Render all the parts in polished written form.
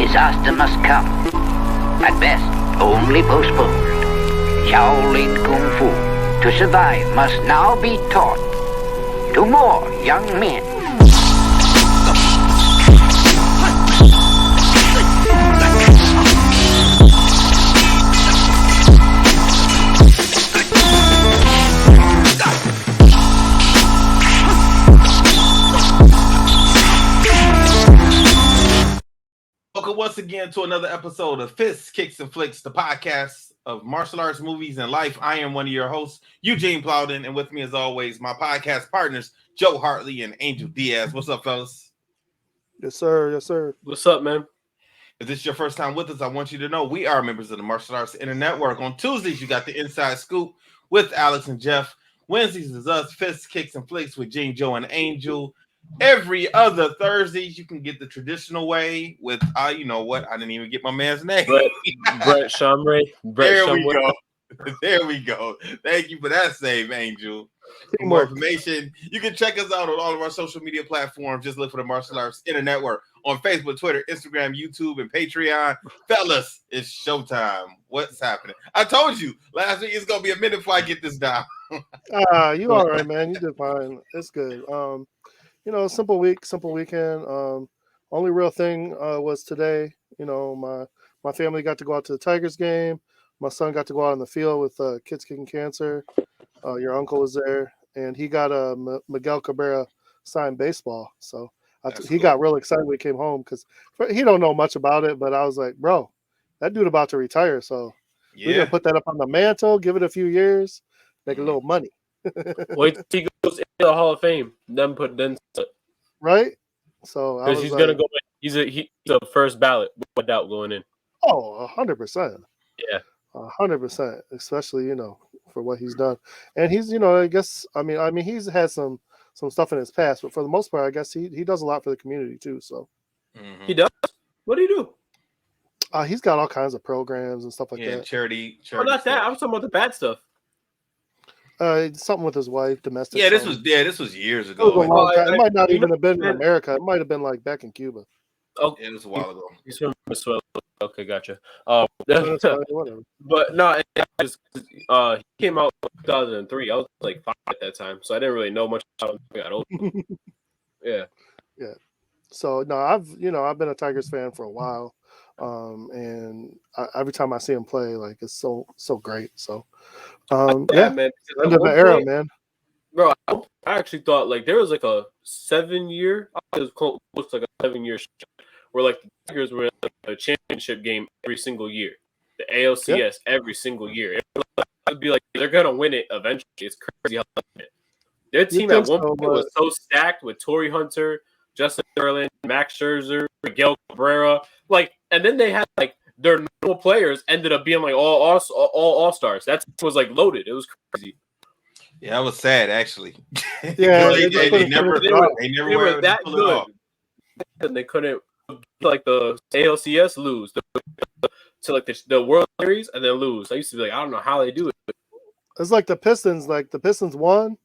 disaster must come. At best, only postponed. Shaolin Kung Fu, to survive, must now be taught to more young men. Welcome once again to another episode of Fists, Kicks, and Flicks, the podcast of martial arts, movies, and life. I am one of your hosts, Eugene Plowden, and with me, as always, my podcast partners, Joe Hartley and Angel Diaz. What's up, fellas? Yes, sir. Yes, sir. What's up, man? If this is your first time with us, I want you to know we are members of the Martial Arts Internet Network. On Tuesdays, you got the Inside Scoop with Alex and Jeff. Wednesdays is us, Fists, Kicks, and Flicks with Gene, Joe, and Angel. Every other Thursdays, you can get the traditional way with, you know what? I didn't even get my man's name. Brett Shamray. There we go. There we go. Thank you for that save, Angel. For more information, you can check us out on all of our social media platforms. Just look for the Martial Arts Internet Network on Facebook, Twitter, Instagram, YouTube, and Patreon. Fellas, it's showtime. What's happening? I told you last week it's going to be a minute before I get this down. You all right, man. You did fine. It's good. You know, simple week, simple weekend. Only real thing was today. You know, my family got to go out to the Tigers game. My son got to go out in the field with Kids Kicking Cancer. Your uncle was there, and he got a Miguel Cabrera signed baseball. So he got real excited when he came home because he don't know much about it. But I was like, bro, that dude about to retire. So we're gonna put that up on the mantle, give it a few years, make a little money. Wait till he goes into the Hall of Fame, then right. So because he's gonna go. He's a first ballot without going in. Oh, 100%. Yeah, 100%. Especially for what he's done, and he's I mean he's had some stuff in his past, but for the most part, I guess he does a lot for the community too. So he does. What do you do? He's got all kinds of programs and stuff like that. Charity. Oh, not that. I was talking about the bad stuff. Something with his wife, domestic. Yeah, this was years ago. It was a long time. It might not even have been in America. It might have been like back in Cuba. Oh, it was a while ago. He's from Venezuela. Okay, gotcha. Whatever. But no, he came out in 2003. I was like 5 at that time, so I didn't really know much about him until I got older. Yeah. So no, I've been a Tigers fan for a while, and every time I see him play, like it's so great. So, man, end of the era, man. Bro, I actually thought like there was like a 7-year, it was close like a 7-year where like the Tigers were in a championship game every single year, the ALCS every single year. It'd be like they're gonna win it eventually. It's crazy how their team at one point was so stacked with Torrey Hunter, Justin Verlander, Max Scherzer, Miguel Cabrera, and then they had their normal players ended up being like all all-stars. That was like loaded. It was crazy. Yeah, that was sad actually. Yeah, they never were that good, and they couldn't the ALCS lose to the World Series and then lose. I used to be like, I don't know how they do it. It's like the Pistons. Like the Pistons won,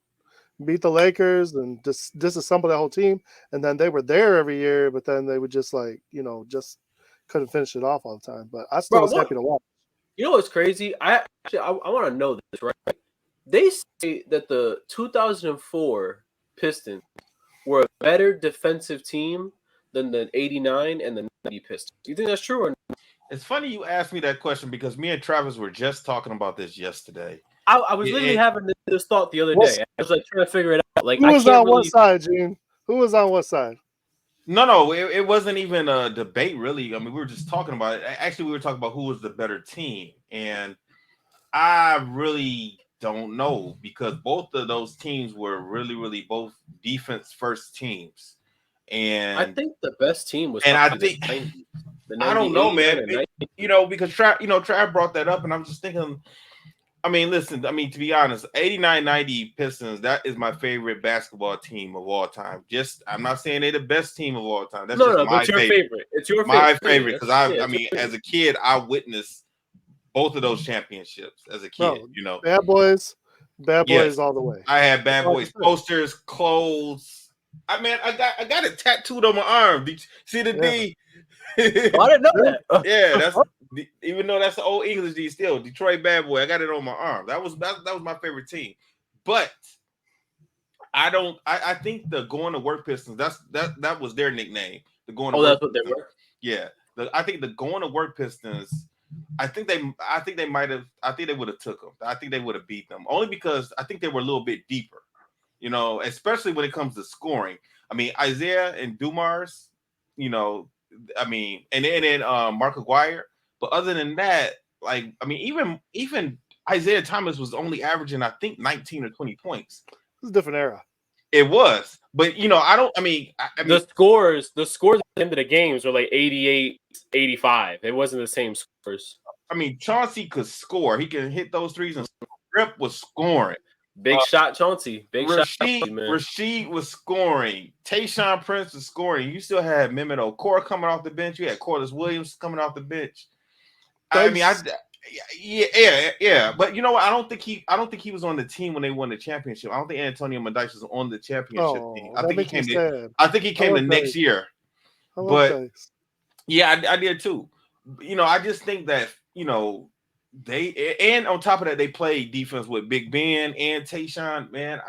beat the Lakers, and just disassemble that whole team. And then they were there every year, but then they would just just couldn't finish it off all the time. But I still was happy to watch. You know what's crazy? I want to know this, right? They say that the 2004 Pistons were a better defensive team than the 89 and the 90 Pistons. Do you think that's true or not? It's funny you asked me that question because me and Travis were just talking about this yesterday. I was literally having this thought the other day. I was trying to figure it out. Who was on what side, Gene? Who was on what side? No, it wasn't even a debate, really. I mean, we were just talking about it. Actually, we were talking about who was the better team. And I really don't know because both of those teams were really, really both defense-first teams. And I think the best team was. And I think I don't know, man. Because Trav brought that up, and I'm just thinking. I mean, listen. I mean, to be honest, 89-90 Pistons. That is my favorite basketball team of all time. I'm not saying they're the best team of all time. That's but your favorite. It's your my favorite because I mean, as a kid, I witnessed both of those championships as a kid. Bad boys all the way. I had Bad Boys posters, clothes. I got it tattooed on my arm. Did you see the D? I didn't know that. Yeah, that's even though that's the old English D still Detroit Bad Boy. I got it on my arm. That was my favorite team. But I think the going to work Pistons, that was their nickname. The going to work. That's what they were. Yeah. I think the going to work Pistons, I think they would have took them. I think they would have beat them. Only because I think they were a little bit deeper. You know, especially when it comes to scoring. I mean, Isaiah and Dumars, you know, I mean, and then Mark Aguirre. But other than that, like, I mean, even Isaiah Thomas was only averaging, I think, 19 or 20 points. It's a different era. It was, but you know, I mean, the scores at the end of the games were like 88, 85. It wasn't the same scores. I mean, Chauncey could score. He can hit those threes, and Rip was scoring. Big shot, Chauncey. Rasheed was scoring. Tayshaun Prince was scoring. You still had Mehmet Okoro coming off the bench. You had Corliss Williams coming off the bench. I mean, yeah. But you know what? I don't think he was on the team when they won the championship. I don't think Antonio Mendice was on the championship team. I think he came the next year. But yeah, I did too. You know, I just think that, you know, they, and on top of that, they played defense with Big Ben and Tayshaun. Man,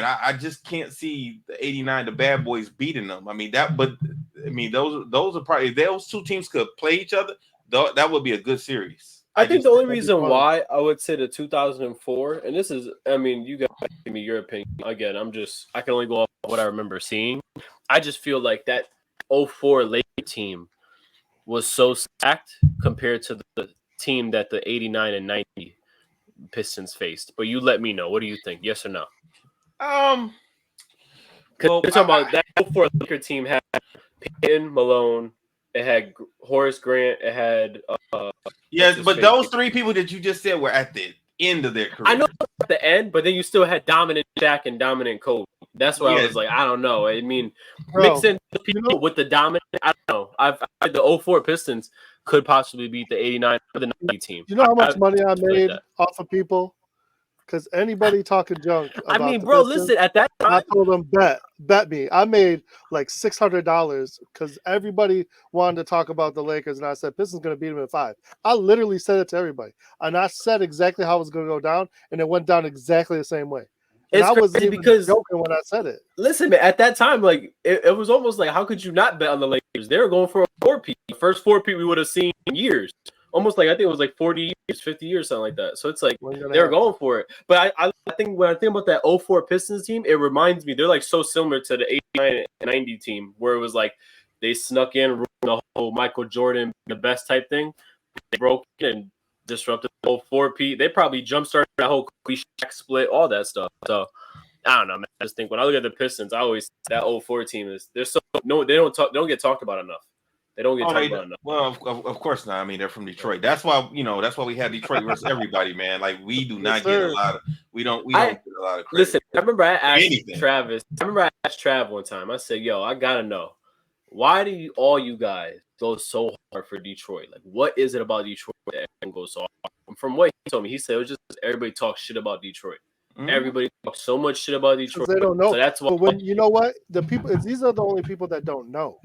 I just can't see the 89, the Bad Boys beating them. I mean, those are probably, if those two teams could play each other, that would be a good series. I think the only reason why I would say the 2004, and this is, I mean, you guys give me your opinion. Again, I can only go off what I remember seeing. I just feel like that 04 Lakers team was so stacked compared to the team that the 89 and 90 Pistons faced. But you let me know. What do you think? Yes or no? Well, you're talking about that 04 Laker team had Peyton, Malone, it had Horace Grant, it had yes, but those three people that you just said were at the end of their career. I know at the end, but then you still had dominant Shaq and dominant Kobe. That's why I was like, I don't know. I mean, mixing the people with the dominant, I don't know. I've the 04 Pistons could possibly beat the 89 or the 90 team. You know how much money I made off of people? Because anybody talking junk about bro, Pistons, listen, at that time, I told them, bet me. I made like $600 because everybody wanted to talk about the Lakers, and I said, Pistons going to beat them in 5. I literally said it to everybody. And I said exactly how it was going to go down, and it went down exactly the same way. And I was even joking when I said it. Listen, man, at that time, like, it was almost like, how could you not bet on the Lakers? They were going for a 4-peat. The first 4-peat we would have seen in years. Almost like, I think it was like 40 years, 50 years, something like that. So it's like they were going for it. But I think when I think about that 04 Pistons team, it reminds me, they're like so similar to the 89 and 90 team, where it was like they snuck in the whole Michael Jordan, the best type thing. They broke it and disrupted the whole 4-peat. They probably jump-started that whole cliche split, all that stuff. So I don't know, man. I just think when I look at the Pistons, I always, that 04 team is, they don't get talked about enough. They don't get talked about enough. Well, of course not. I mean, they're from Detroit. That's why, that's why we have Detroit versus everybody, man. Like, we do not get a lot of, we don't get a lot of credit. Listen, I remember I asked Travis. Trav one time. I said, "Yo, I gotta know, why do all you guys go so hard for Detroit? Like, what is it about Detroit that everyone goes so hard?" From what he told me, he said it was just everybody talks shit about Detroit. Mm-hmm. Everybody talks so much shit about Detroit. They don't know. So that's why. But when, you know what? The people, these are the only people that don't know.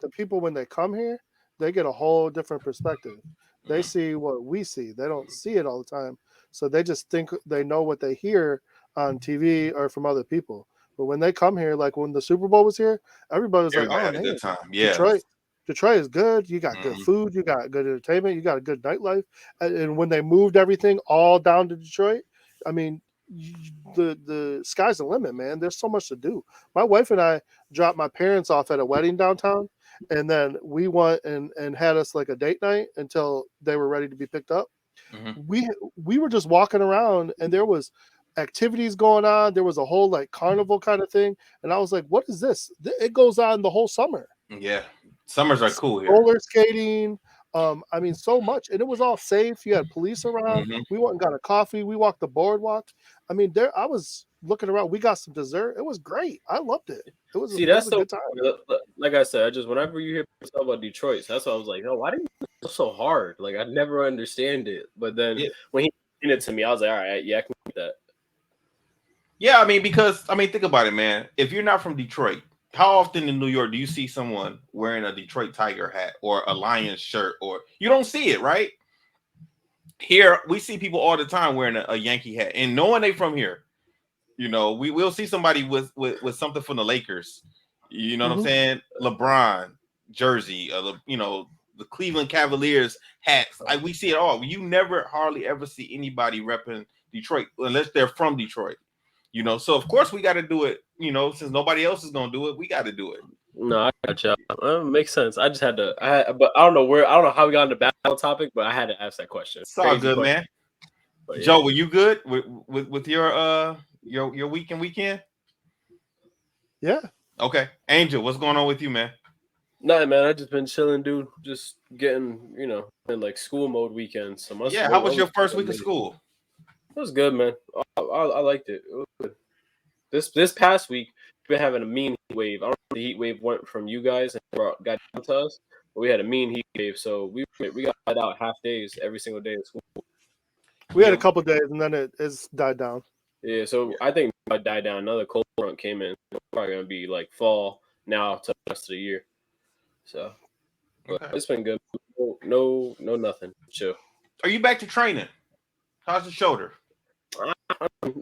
The people, when they come here, they get a whole different perspective. They see what we see. They don't see it all the time. So they just think they know what they hear on TV or from other people. But when they come here, like when the Super Bowl was here, everybody was like, had a good time. Yeah. Detroit is good. You got good food. You got good entertainment. You got a good nightlife. And when they moved everything all down to Detroit, I mean, the sky's the limit, man. There's so much to do. My wife and I dropped my parents off at a wedding downtown, and then we went and had us like a date night until they were ready to be picked up. Mm-hmm. We were just walking around, and there was activities going on. There was a whole like carnival kind of thing, and I was like, "What is this?" It goes on the whole summer. Yeah, summers are cool here. Roller skating. I mean, so much, and it was all safe. You had police around. Mm-hmm. We went and got a coffee. We walked the boardwalk. I mean, I was looking around. We got some dessert. It was great. I loved it. It was a good time. Like I said, whenever you hear people talk about Detroit, that's why I was like, "Oh, why do you go so hard?" Like, I never understand it. But then when he explained it to me, I was like, "All right, yeah, I can get that." Yeah, I mean, because think about it, man. If you're not from Detroit, how often in New York do you see someone wearing a Detroit Tiger hat or a Lions shirt? Or you don't see it, right? Here we see people all the time wearing a Yankee hat, and knowing they from here, you know, we will see somebody with something from the Lakers. You know what I'm saying? LeBron jersey, you know, the Cleveland Cavaliers hats. We see it all. You never hardly ever see anybody repping Detroit unless they're from Detroit. You know, so of course we got to do it. You know, since nobody else is gonna do it, we got to do it. No, I got you. Makes sense. I just had to. But I don't know how we got into battle topic, but I had to ask that question. It's all good, man. But, Joe, were you good with your weekend? Yeah. Okay, Angel, what's going on with you, man? Nothing, man. I just been chilling, dude. Just getting, you know, in like school mode weekends. So how was your first week of school? It was good, man. I liked it. It was good. This past week, we've been having a mean heat wave. I don't know if the heat wave went from you guys and got down to us, but we had a mean heat wave. So we got out half days every single day at school. We had a couple days, and then it's died down. Yeah, so I think it might die down. Another cold front came in. It's probably going to be like fall now to the rest of the year. So It's been good. No, nothing. Chill. Are you back to training? How's the shoulder?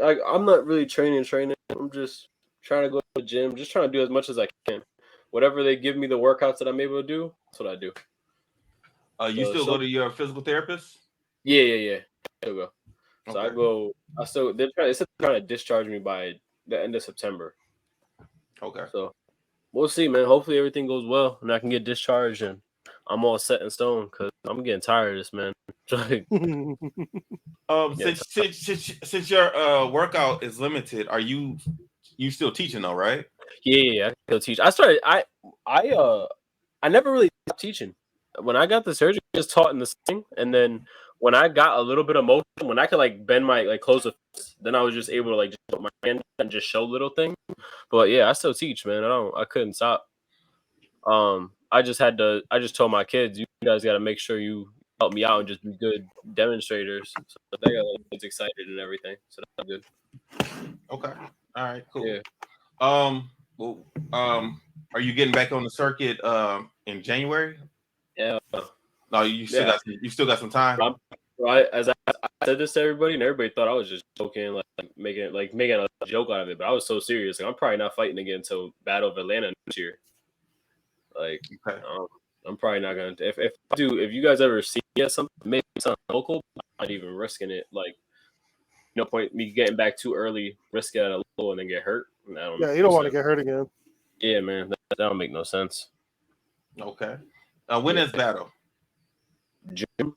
I'm not really training. I'm just trying to go to the gym, just trying to do as much as I can. Whatever they give me the workouts that I'm able to do, that's what I do. You still go to your physical therapist? Yeah. Still go. So they're trying to discharge me by the end of September. Okay. So we'll see, man. Hopefully everything goes well and I can get discharged and I'm all set in stone because I'm getting tired of this, man. Since your workout is limited, are you still teaching though, right? Yeah, I still teach. I never really stopped teaching. When I got the surgery, I just taught in the sling, and then when I got a little bit of motion, when I could like bend my close the fist, then I was just able to like just put my hand and just show little things. But yeah, I still teach, man. I couldn't stop. I just told my kids, you guys got to make sure you help me out and just be good demonstrators. So they got kids excited and everything. So that's good. Okay. All right. Cool. Yeah. Are you getting back on the circuit in January? Yeah. No, you still got some time. Right. As I said this to everybody, and everybody thought I was just joking, making a joke out of it. But I was so serious. Like, I'm probably not fighting again until Battle of Atlanta next year. Like, okay. I'm probably not gonna. If you guys ever see something, maybe something local, I'm not even risking it. Like, no point me getting back too early, risk it at a low, and then get hurt. You don't want to get hurt again. Yeah, man, that don't make no sense. Okay. When is Battle? June.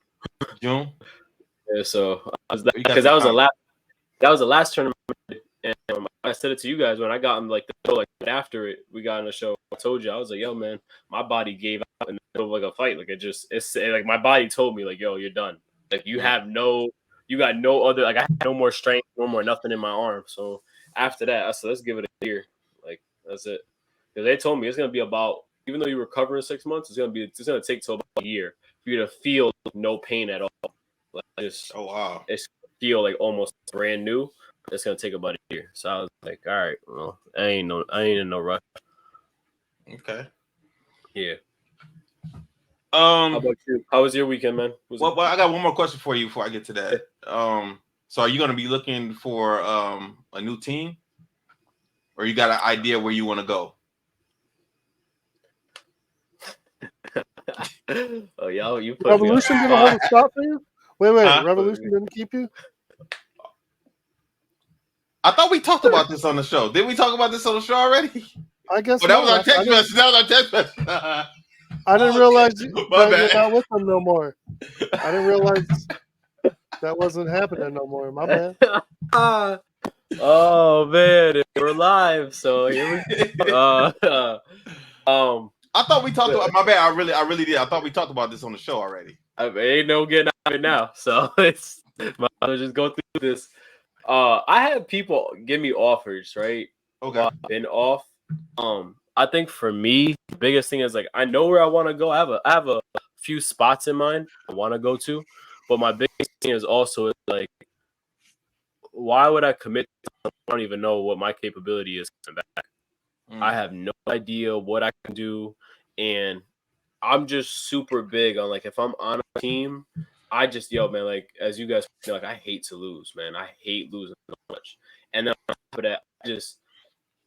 Yeah. So because that was the last tournament, and I said it to you guys when I got in the show, after it, we got in the show. I told you, I was like, yo, man, my body gave out in the middle of a fight. It's my body told me, yo, you're done. You got no other, I had no more strength, no more nothing in my arm. So after that, I said, let's give it a year. That's it. Because they told me it's going to be about, even though you recover in 6 months, it's going to take till about a year for you to feel no pain at all. Oh, wow. It's feel almost brand new. It's going to take about a year. So I was like, all right, well, I ain't in no rush. Okay. Yeah. How about you? How was your weekend, man? Well, I got one more question for you before I get to that. So are you going to be looking for a new team? Or you got an idea where you want to go? Oh, y'all, you put Revolution didn't hold a stop for you? Wait, Revolution didn't keep you? I thought we talked about this on the show. Did we talk about this on the show already? I guess that was our text message. I didn't realize that you're not with them no more. I didn't realize that wasn't happening no more. My bad. Oh man, we're live. So here we go. I thought we talked about. My bad. I really did. I thought we talked about this on the show already. Ain't no getting out of it now. So it's I'll just go through this. I had people give me offers, right? Okay. I've been off. I think for me, the biggest thing is I know where I want to go. I have a few spots in mind I want to go to, but my biggest thing is also why would I commit to something I don't even know what my capability is coming back? I have no idea what I can do, and I'm just super big on, like, if I'm on a team, I just, man, like, as you guys know, like, I hate to lose, man. I hate losing so much. And then on top of that,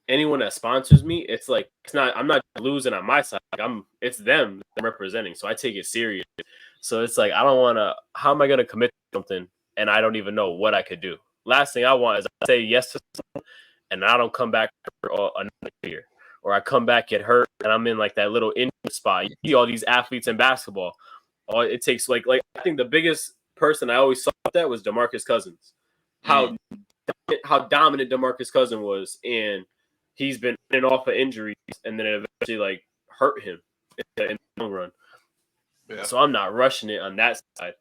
anyone that sponsors me, it's like, I'm not losing on my side. Like, it's them that I'm representing. So I take it serious. So it's like, I don't want to, how am I going to commit to something and I don't even know what I could do? Last thing I want is I say yes to something and I don't come back for another year. Or I come back, get hurt, and I'm in like that little injury spot. You see all these athletes in basketball. All it takes, like I think the biggest person I always saw that was DeMarcus Cousins. How dominant DeMarcus Cousins was, and he's been in and off of injuries, and then it eventually like hurt him in the long run. Yeah. So I'm not rushing it on that side.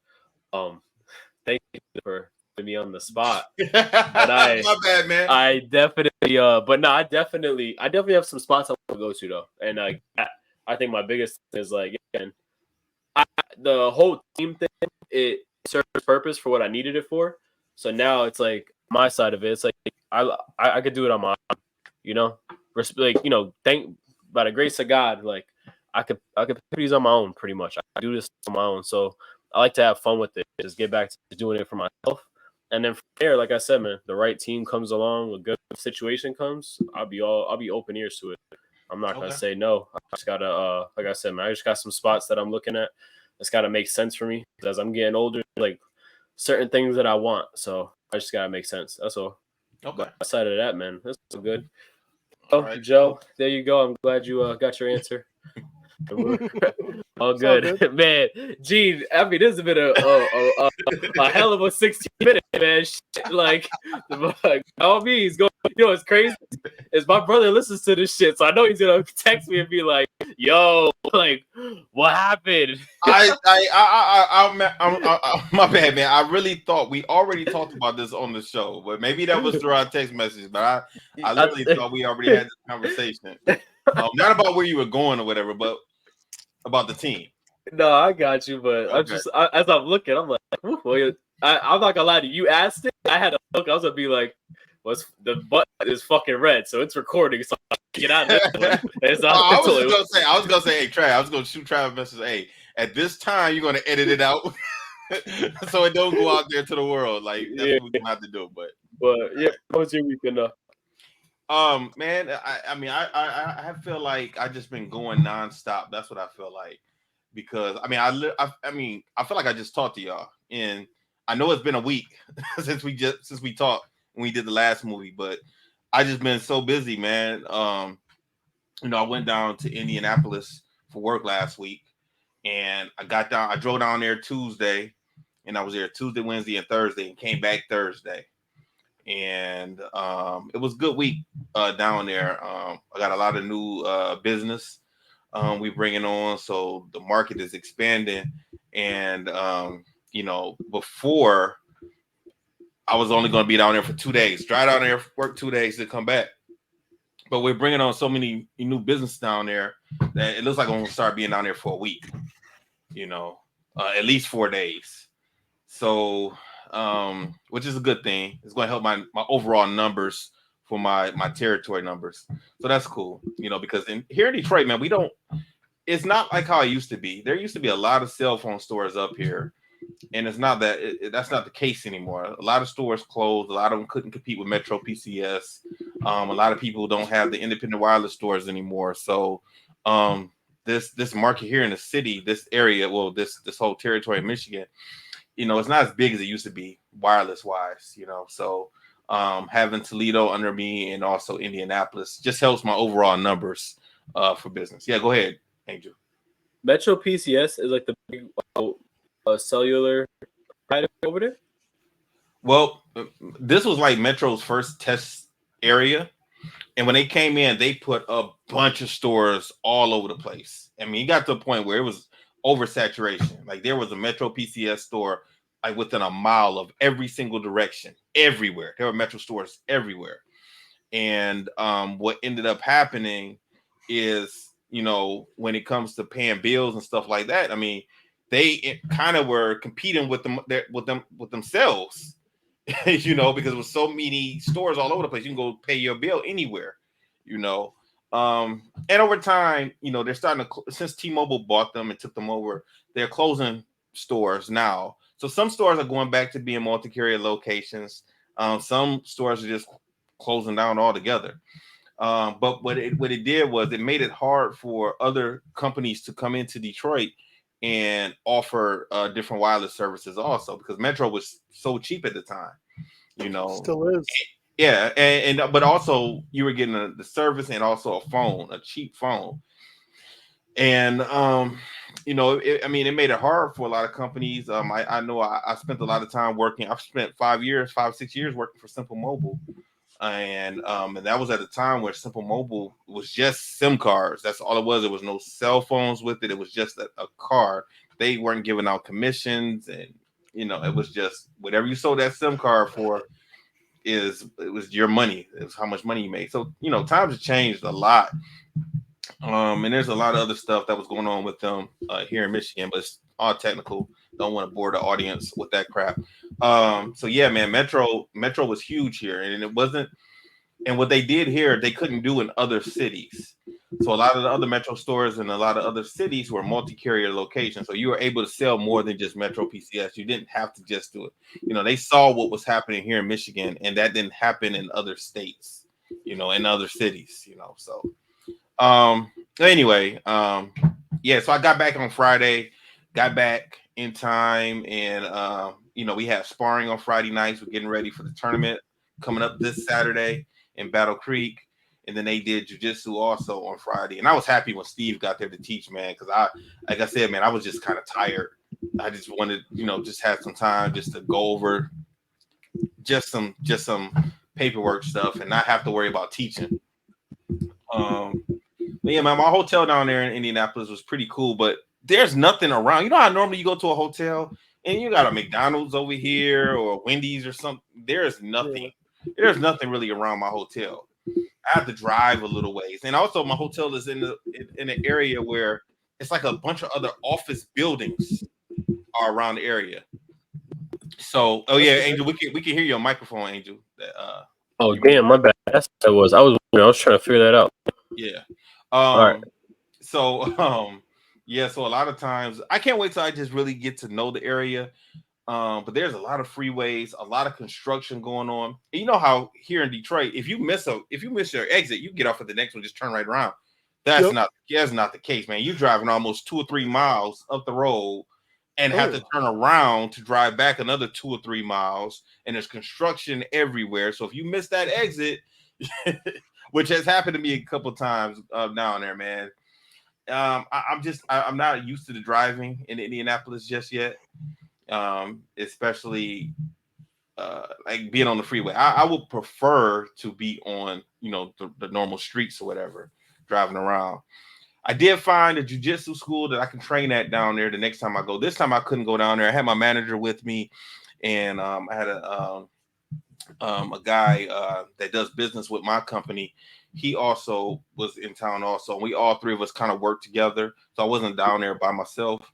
Thank you for putting me on the spot. But my bad, man. I definitely, but no, I definitely have some spots I want to go to though, and I think my biggest thing is like, again, the whole team thing, it serves purpose for what I needed it for. So now it's like my side of it. It's like I could do it on my own, thank by the grace of God, like I could put these on my own pretty much. I could do this on my own. So I like to have fun with it. Just get back to doing it for myself. And then from there, like I said, man, the right team comes along, a good situation comes, I'll be open ears to it. I'm not gonna say no. I just gotta, like I said, man, I just got some spots that I'm looking at. It's gotta make sense for me as I'm getting older. Like certain things that I want, so I just gotta make sense. That's all. Okay. But aside of that, man, that's so good. Oh, right. Joe, there you go. I'm glad you got your answer. All good, man. Gene, I mean, this has been a hell of a 16 minutes, man. Shit, like, all means, go. It's crazy. Is my brother listens to this shit, so I know he's gonna text me and be like, "Yo, like, what happened?" My bad, man. I really thought we already talked about this on the show, but maybe that was through our text message. But I literally thought we already had this conversation. Not about where you were going or whatever, but about the team. No, I got you, but okay. As I'm looking, I'm like, I'm not gonna lie to you. You asked it. I had to look. I was gonna be like, the button is fucking red, so it's recording. So I get out of this one. I was gonna say, hey, Trav, I was gonna shoot Trav a message. Hey, at this time, you're gonna edit it out so it don't go out there to the world. Like that's what we're gonna have to do. But yeah, how was your weekend though? Man, I feel like I just been going nonstop. That's what I feel like, because I feel like I just talked to y'all, and I know it's been a week since we talked when we did the last movie, but I just been so busy, man. I went down to Indianapolis for work last week, and I drove down there Tuesday, and I was there Tuesday, Wednesday, and Thursday, and came back Thursday. And it was a good week down there. I got a lot of new business we bringing on, so the market is expanding. And before I was only going to be down there for 2 days, drive down there, work 2 days to come back. But we're bringing on so many new business down there that it looks like I'm going to start being down there for a week. At least 4 days. So. Which is a good thing. It's going to help my overall numbers for my territory numbers. So that's cool, because here in Detroit, man, it's not like how it used to be. There used to be a lot of cell phone stores up here, and it's not that's not the case anymore. A lot of stores closed. A lot of them couldn't compete with Metro PCS. A lot of people don't have the independent wireless stores anymore. So this market here in the city, this area, well, this whole territory in Michigan, it's not as big as it used to be wireless wise, so having Toledo under me and also Indianapolis just helps my overall numbers for business. Yeah, go ahead, Angel. Metro PCS is like the big cellular over there? Well, this was like Metro's first test area. And when they came in, they put a bunch of stores all over the place. I mean, it got to a point where it was oversaturation. Like there was a Metro PCS store like within a mile of every single direction, everywhere. There were Metro stores everywhere. And what ended up happening is, when it comes to paying bills and stuff like that, I mean, they kind of were competing with themselves, because there was so many stores all over the place. You can go pay your bill anywhere, And over time, they're starting to, since T-Mobile bought them and took them over, they're closing stores now. So some stores are going back to being multi-carrier locations. Some stores are just closing down altogether. But what it did was it made it hard for other companies to come into Detroit and offer different wireless services also, because Metro was so cheap at the time. Still is. Yeah, and but also you were getting the service and also a cheap phone. And it made it hard for a lot of companies. I know I spent a lot of time working. I've spent 6 years working for Simple Mobile, and that was at a time where Simple Mobile was just SIM cards. That's all it was. There was no cell phones with it. It was just a card. They weren't giving out commissions, and it was just whatever you sold that SIM card for. It was your money. It was how much money you made. So times have changed a lot. And there's a lot of other stuff that was going on with them here in Michigan, but it's all technical. Don't want to bore the audience with that crap. So yeah, man, Metro was huge here, and it wasn't. And what they did here, they couldn't do in other cities. So a lot of the other Metro stores in a lot of other cities were multi-carrier locations. So you were able to sell more than just Metro PCS. You didn't have to just do it. They saw what was happening here in Michigan, and that didn't happen in other states, in other cities, So anyway, yeah, so I got back on Friday, got back in time, and we have sparring on Friday nights. We're getting ready for the tournament coming up this Saturday in Battle Creek. And then they did jiu-jitsu also on Friday. And I was happy when Steve got there to teach, man, because like I said, man, I was just kind of tired. I just wanted, just have some time just to go over just some paperwork stuff and not have to worry about teaching. But yeah, man, my hotel down there in Indianapolis was pretty cool, but there's nothing around. You know how normally you go to a hotel and you got a McDonald's over here or Wendy's or something? There's nothing. Yeah. There's nothing really around my hotel. I have to drive a little ways, and also my hotel is in an area where it's like a bunch of other office buildings are around the area. So, oh yeah, Angel, we can hear your microphone, Angel. Oh damn, my bad. That's what it was. I was trying to figure that out. Yeah. All right. So yeah. So a lot of times, I can't wait till I just really get to know the area. But there's a lot of freeways, a lot of construction going on. And you know how here in Detroit, if you miss your exit, you get off at the next one, just turn right around. That's not the case, man. You're driving almost 2 or 3 miles up the road and have to turn around to drive back another 2 or 3 miles. And there's construction everywhere. So if you miss that exit, which has happened to me a couple times down there, man. I'm not used to the driving in Indianapolis just yet. Especially like being on the freeway. I would prefer to be on, the normal streets or whatever, driving around. I did find a jiu-jitsu school that I can train at down there the next time I go. This time I couldn't go down there. I had my manager with me, and I had a guy that does business with my company. He also was in town also. And we all three of us kind of worked together. So I wasn't down there by myself.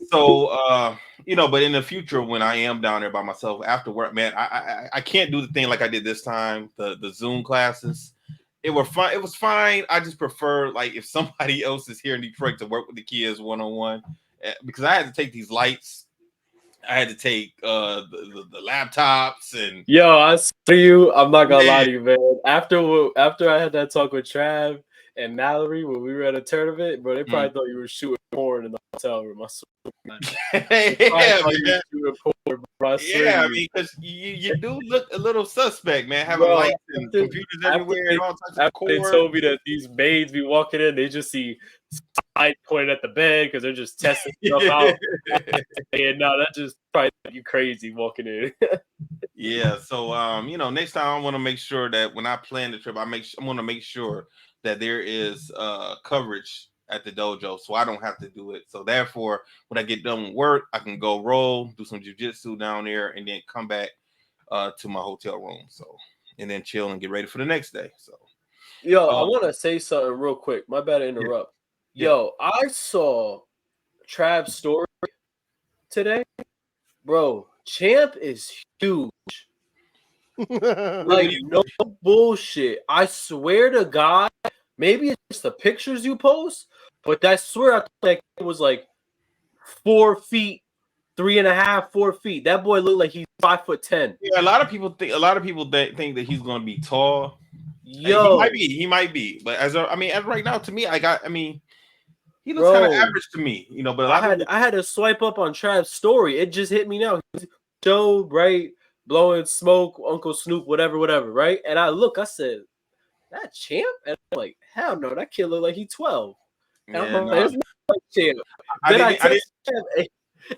So, but in the future, when I am down there by myself after work, man, I can't do the thing like I did this time, the Zoom classes. It was fine. It was fine. I just prefer, like, if somebody else is here in Detroit to work with the kids one-on-one, because I had to take these lights. I had to take the laptops and. Yo, I see you. I'm not gonna lie to you, man. After I had that talk with Trav and Mallory when we were at a tournament, bro, they probably thought you were shooting porn in the hotel room. I swear, man. Yeah, because you do look a little suspect, man. Having lights and computers everywhere and all types of cords. They told me that these maids be walking in, they just see light pointed at the bed because they're just testing stuff out. And no, that just probably you crazy walking in. Yeah, so next time I want to make sure that when I plan the trip, I want to make sure that there is coverage at the dojo, so I don't have to do it. So therefore, when I get done with work, I can go roll, do some jiu-jitsu down there, and then come back to my hotel room. So, and then chill and get ready for the next day. So, yo, I want to say something real quick. My bad to interrupt. Yeah. Yo, I saw Trav's story today, bro. Champ is huge. Like no bullshit. I swear to God, maybe it's just the pictures you post, but I swear I thought that kid was like 4 feet, 3.5, 4 feet. That boy looked like he's 5'10". Yeah, a lot of people think think that he's going to be tall. Yo, he might be, but as right now, to me, he looks kind of average to me, you know. But I had to swipe up on Trav's story. It just hit me now. Joe, right, blowing smoke, Uncle Snoop, whatever, right. And I said, that Champ? And I'm like, hell no, that kid look like he's 12. And I'm like, that's not like Champ. Then I text Champ,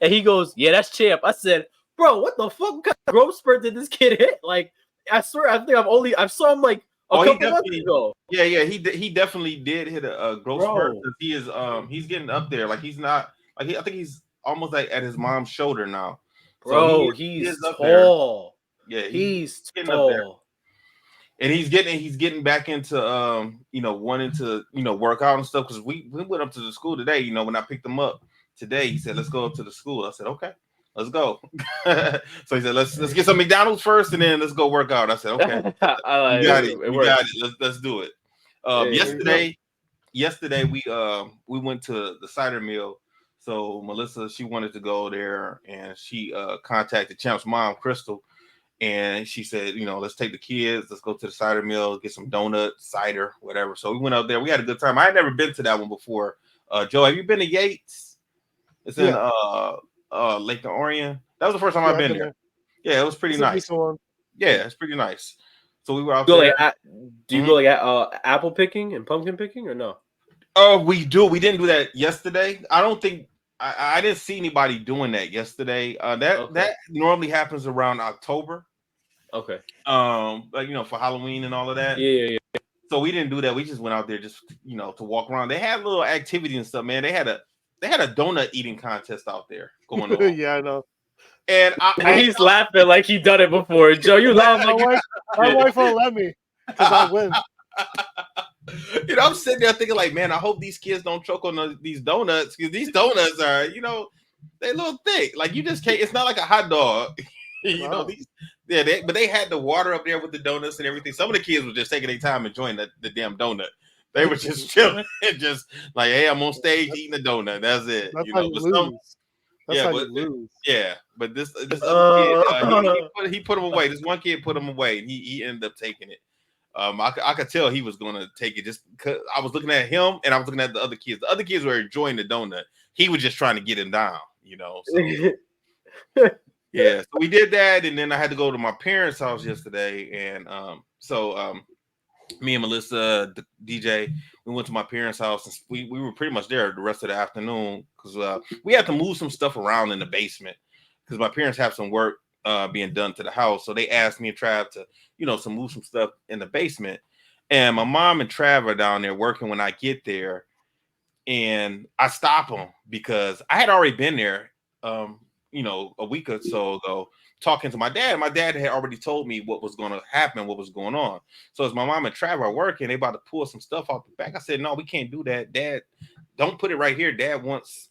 and he goes, yeah, that's Champ. I said, bro, what the fuck? What kind of growth spurt did this kid hit? Like, I swear, I saw him like a couple months ago. Yeah, he definitely did hit a growth spurt, because he's getting up there. Like, he's not like I think he's almost like at his mom's shoulder now. Bro, so he's tall. Yeah, he's tall. Up there. And he's getting back into wanting to work out and stuff, because we went up to the school today. You know, when I picked him up today, he said, let's go up to the school. I said, okay, let's go. So he said, let's get some McDonald's first and then let's go work out. I said, okay. You got it. Let's do it. Yesterday we went to the cider mill. So Melissa, she wanted to go there, and she contacted Champ's mom, Crystal, and she said, let's take the kids, let's go to the cider mill, get some donuts, cider, whatever. So we went out there. We had a good time. I had never been to that one before. Joe, have you been to Yates? It's in Lake Orion. That was the first time I've been there. Yeah, it was pretty nice. Yeah, it's pretty nice. So we were out there. Do you go like apple picking and pumpkin picking or no? Oh, we do. We didn't do that yesterday. I don't think I didn't see anybody doing that yesterday. That normally happens around October. Okay. Like for Halloween and all of that. Yeah. So we didn't do that. We just went out there just to walk around. They had little activity and stuff, man. They had a donut eating contest out there going on. Yeah, I know. And he's laughing like he done it before. Joe, you laughing? My wife won't let me because I win. I'm sitting there thinking like, man, I hope these kids don't choke on these donuts, because these donuts are, they a little thick. Like, you just can't. It's not like a hot dog. But they had the water up there with the donuts and everything. Some of the kids were just taking their time enjoying the damn donut. They were just chilling and just like, hey, I'm on stage eating a donut. That's it. That's how you lose. You lose. Yeah, but this other kid, he put him away. This one kid put him away, and he ended up taking it. I could tell he was going to take it just because I was looking at him and I was looking at the other kids. The other kids were enjoying the donut. He was just trying to get him down, So. Yeah, so we did that, and then I had to go to my parents' house yesterday, and me and Melissa, the DJ, we went to my parents' house, and we were pretty much there the rest of the afternoon because we had to move some stuff around in the basement because my parents have some work being done to the house, so they asked me and Trav to move some stuff in the basement, and my mom and Trav are down there working when I get there, and I stop them because I had already been there. A week or so ago, talking to my dad. My dad had already told me what was going to happen, what was going on. So as my mom and Trav are working, they about to pull some stuff out the back. I said, no, we can't do that. Dad, don't put it right here. Dad wants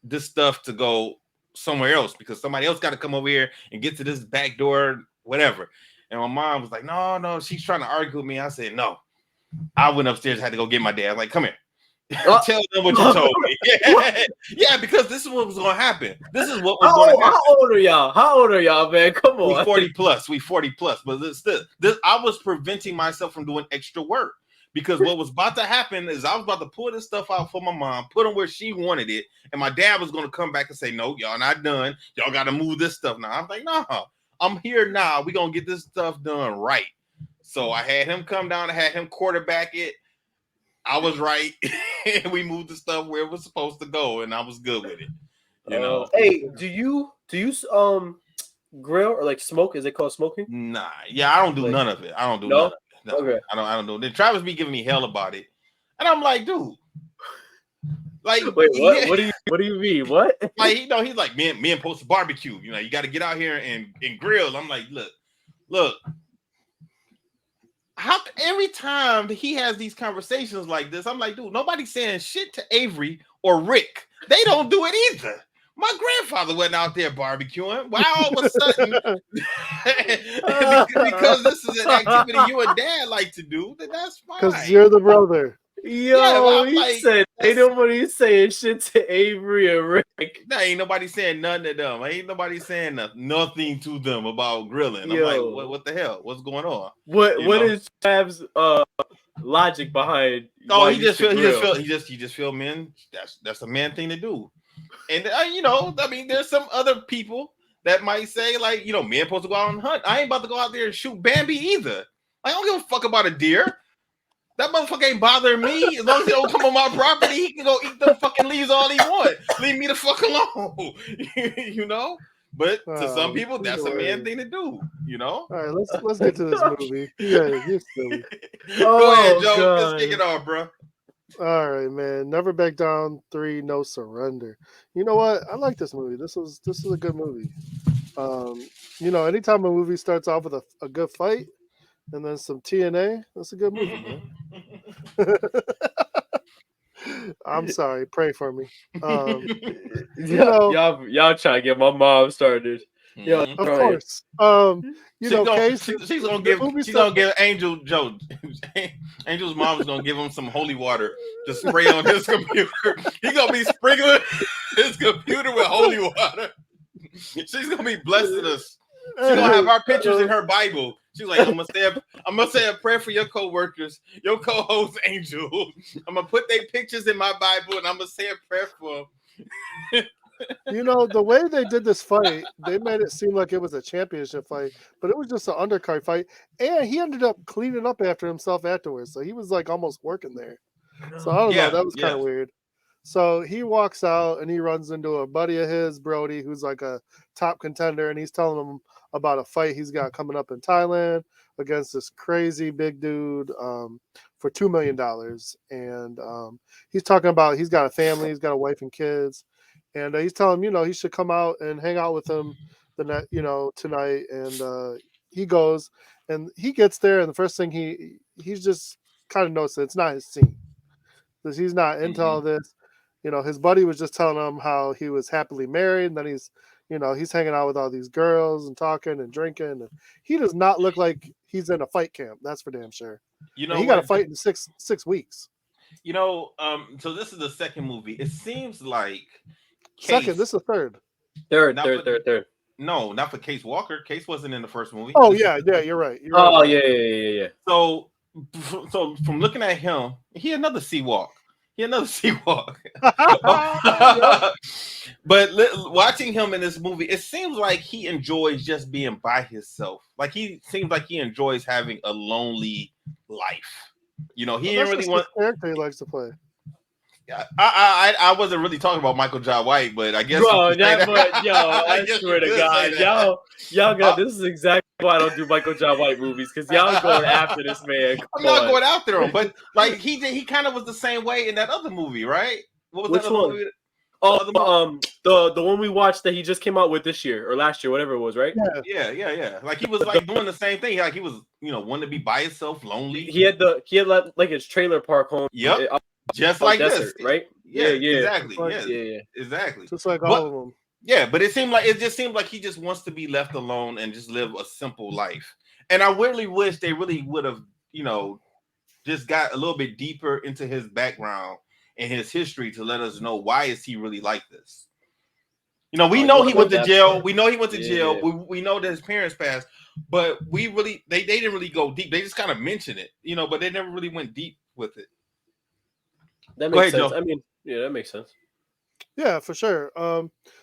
this stuff to go somewhere else because somebody else got to come over here and get to this back door, whatever. And my mom was like, no, she's trying to argue with me. I said, no. I went upstairs, had to go get my dad. I'm like, come here. Tell them what you told me. Yeah, because this is what was going to happen. This is what was going to happen. How old are y'all, man? Come on. We 40 plus. But this, I was preventing myself from doing extra work because what was about to happen is I was about to pull this stuff out for my mom, put them where she wanted it, and my dad was going to come back and say, no, y'all not done. Y'all got to move this stuff now. I'm like, no, I'm here now. We're going to get this stuff done right. So I had him come down. I had him quarterback it. I was right. We moved the stuff where it was supposed to go, and I was good with it. Hey, do you grill or like smoke? Is it called smoking? Nah, yeah, I don't do none of it. I don't do none of it. No, okay. I don't do it. Then Travis be giving me hell about it, and I'm like, dude, like, wait, what? Yeah. What do you mean? What? Like, he's like, men supposed to barbecue. You got to get out here and grill. I'm like, look. How every time he has these conversations like this, I'm like, dude, nobody's saying shit to Avery or Rick. They don't do it either. My grandfather wasn't out there barbecuing. Why all of a sudden, because this is an activity you and Dad like to do, then that's fine. Because you're the brother. Yo, I'm he like, said ain't nobody saying shit to Avery and Rick. Nah, ain't nobody saying nothing to them. Ain't nobody saying nothing to them about grilling. I'm like, what the hell? What's going on? What is Trav's logic behind? Oh, he just feel men. That's a man thing to do. And I mean, there's some other people that might say, like, men supposed to go out and hunt. I ain't about to go out there and shoot Bambi either. Like, I don't give a fuck about a deer. That motherfucker ain't bothering me. As long as he don't come on my property, he can go eat them fucking leaves all he want. Leave me the fuck alone. But to some people, that's a man thing to do. All right, let's get to this movie. Yeah, you're silly. Go ahead, Joe. Let's kick it off, bro. All right, man. Never Back Down 3, No Surrender. You know what? I like this movie. This is a good movie. Anytime a movie starts off with a good fight and then some TNA, that's a good movie, man. I'm sorry. Pray for me. Y'all trying to get my mom started. Yeah, of course. She's gonna give Angel Joe. Angel's mom's gonna give him some holy water to spray on his computer. He's gonna be sprinkling his computer with holy water. She's gonna be blessing us. She's gonna have our pictures in her Bible. She's like, I'm gonna say a prayer for your co-workers, your co-host Angel. I'm gonna put their pictures in my Bible and I'm gonna say a prayer for them. The way they did this fight, they made it seem like it was a championship fight, but it was just an undercard fight. And he ended up cleaning up after himself afterwards. So he was like almost working there. So I don't know. That was kind of weird. So he walks out and he runs into a buddy of his, Brody, who's like a top contender. And he's telling him about a fight he's got coming up in Thailand against this crazy big dude for $2 million. And he's talking about he's got a family, he's got a wife and kids. And he's telling him, he should come out and hang out with him tonight. And he goes and he gets there. And the first thing he's just kind of noticed that it's not his scene. Because he's not into all this. His buddy was just telling him how he was happily married. And then he's hanging out with all these girls and talking and drinking. And he does not look like he's in a fight camp. That's for damn sure. He got to fight in six weeks. So this is the second movie. It seems like Second, this is third. Third. No, not for Case Walker. Case wasn't in the first movie. Oh, yeah, you're right. Yeah. So from looking at him, he another sea walk. But watching him in this movie, it seems like he enjoys just being by himself. Like he seems like he enjoys having a lonely life. He didn't really want character he likes to play. Yeah, I wasn't really talking about Michael Jai White, but I guess. Bro, I swear to God, y'all got this is exactly why I don't do Michael Jai White movies because y'all going after this man. I'm not going after him, but like he kind of was the same way in that other movie, right? What was that other movie? The one we watched that he just came out with this year or last year, whatever it was, right? Yeah. Like he was like doing the same thing. Like he was, wanting to be by himself, lonely. He had like his trailer park home. Yep. Just like desert, this, right? Yeah, exactly. Yeah, exactly. Just like all of them. Yeah, but it just seemed like he just wants to be left alone and just live a simple life. And I really wish they really would have, just got a little bit deeper into his background and his history to let us know why is he really like this. We know he went to jail. We know he went to jail. We know that his parents passed, but they didn't really go deep. They just kind of mentioned it, but they never really went deep with it. That makes sense. Joe. I mean, yeah, that makes sense. Yeah, for sure.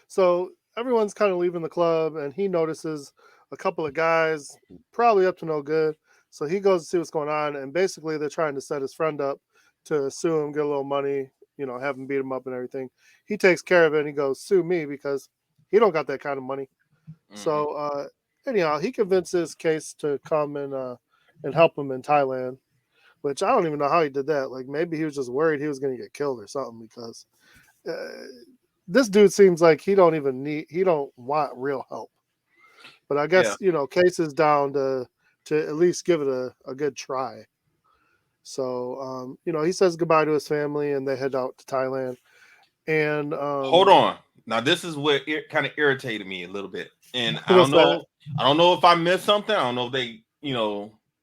So everyone's kind of leaving the club, and he notices a couple of guys probably up to no good. So he goes to see what's going on, and basically they're trying to set his friend up to sue him, get a little money, have him beat him up and everything. He takes care of it, and he goes, sue me, because he don't got that kind of money. Mm-hmm. So anyhow, he convinces Case to come and help him in Thailand. Which I don't even know how he did that. Like maybe he was just worried he was going to get killed or something because this dude seems like he don't want real help. But I guess, Case is down to at least give it a good try. So, he says goodbye to his family and they head out to Thailand. And hold on. Now this is what kind of irritated me a little bit, and I What's don't know. that? I don't know if I missed something. I don't know if they,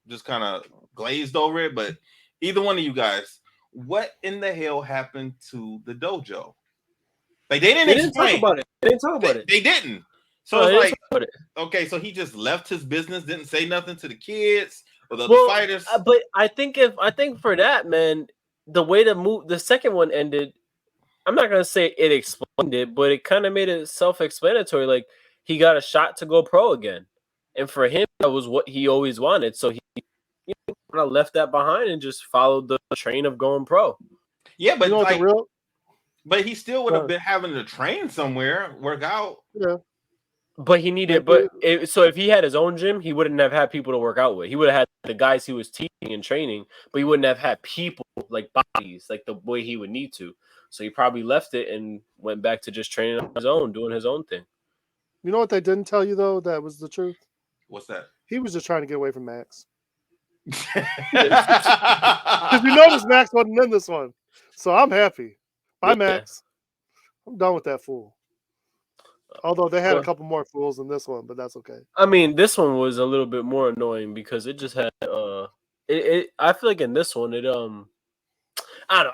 just kind of glazed over it. But either one of you guys, what in the hell happened to the dojo? Like they didn't talk explain. about it. They didn't talk about it. They didn't. So No, it's they didn't like, talk about it. okay, so he just left his business, didn't say nothing to the kids or the Well, fighters. but I think for that, man, the way the second one ended, I'm not gonna say it explained it, but it kind of made it self-explanatory. Like he got a shot to go pro again, and for him, that was what he always wanted. So he kind of left that behind and just followed the train of going pro. Yeah, but what the real? But he still would have been having to train somewhere, work out. Yeah. But he needed, so if he had his own gym, he wouldn't have had people to work out with. He would have had the guys he was teaching and training, but he wouldn't have had people like bodies, like the way he would need to. So he probably left it and went back to just training on his own, doing his own thing. You know what they didn't tell you though? That was the truth. What's that? He was just trying to get away from Max. Because you notice Max wasn't in this one, so I'm happy. Bye, Max. I'm done with that fool. Although they had a couple more fools in this one, but that's okay. I mean, this one was a little bit more annoying because it just had I feel like in this one I don't know.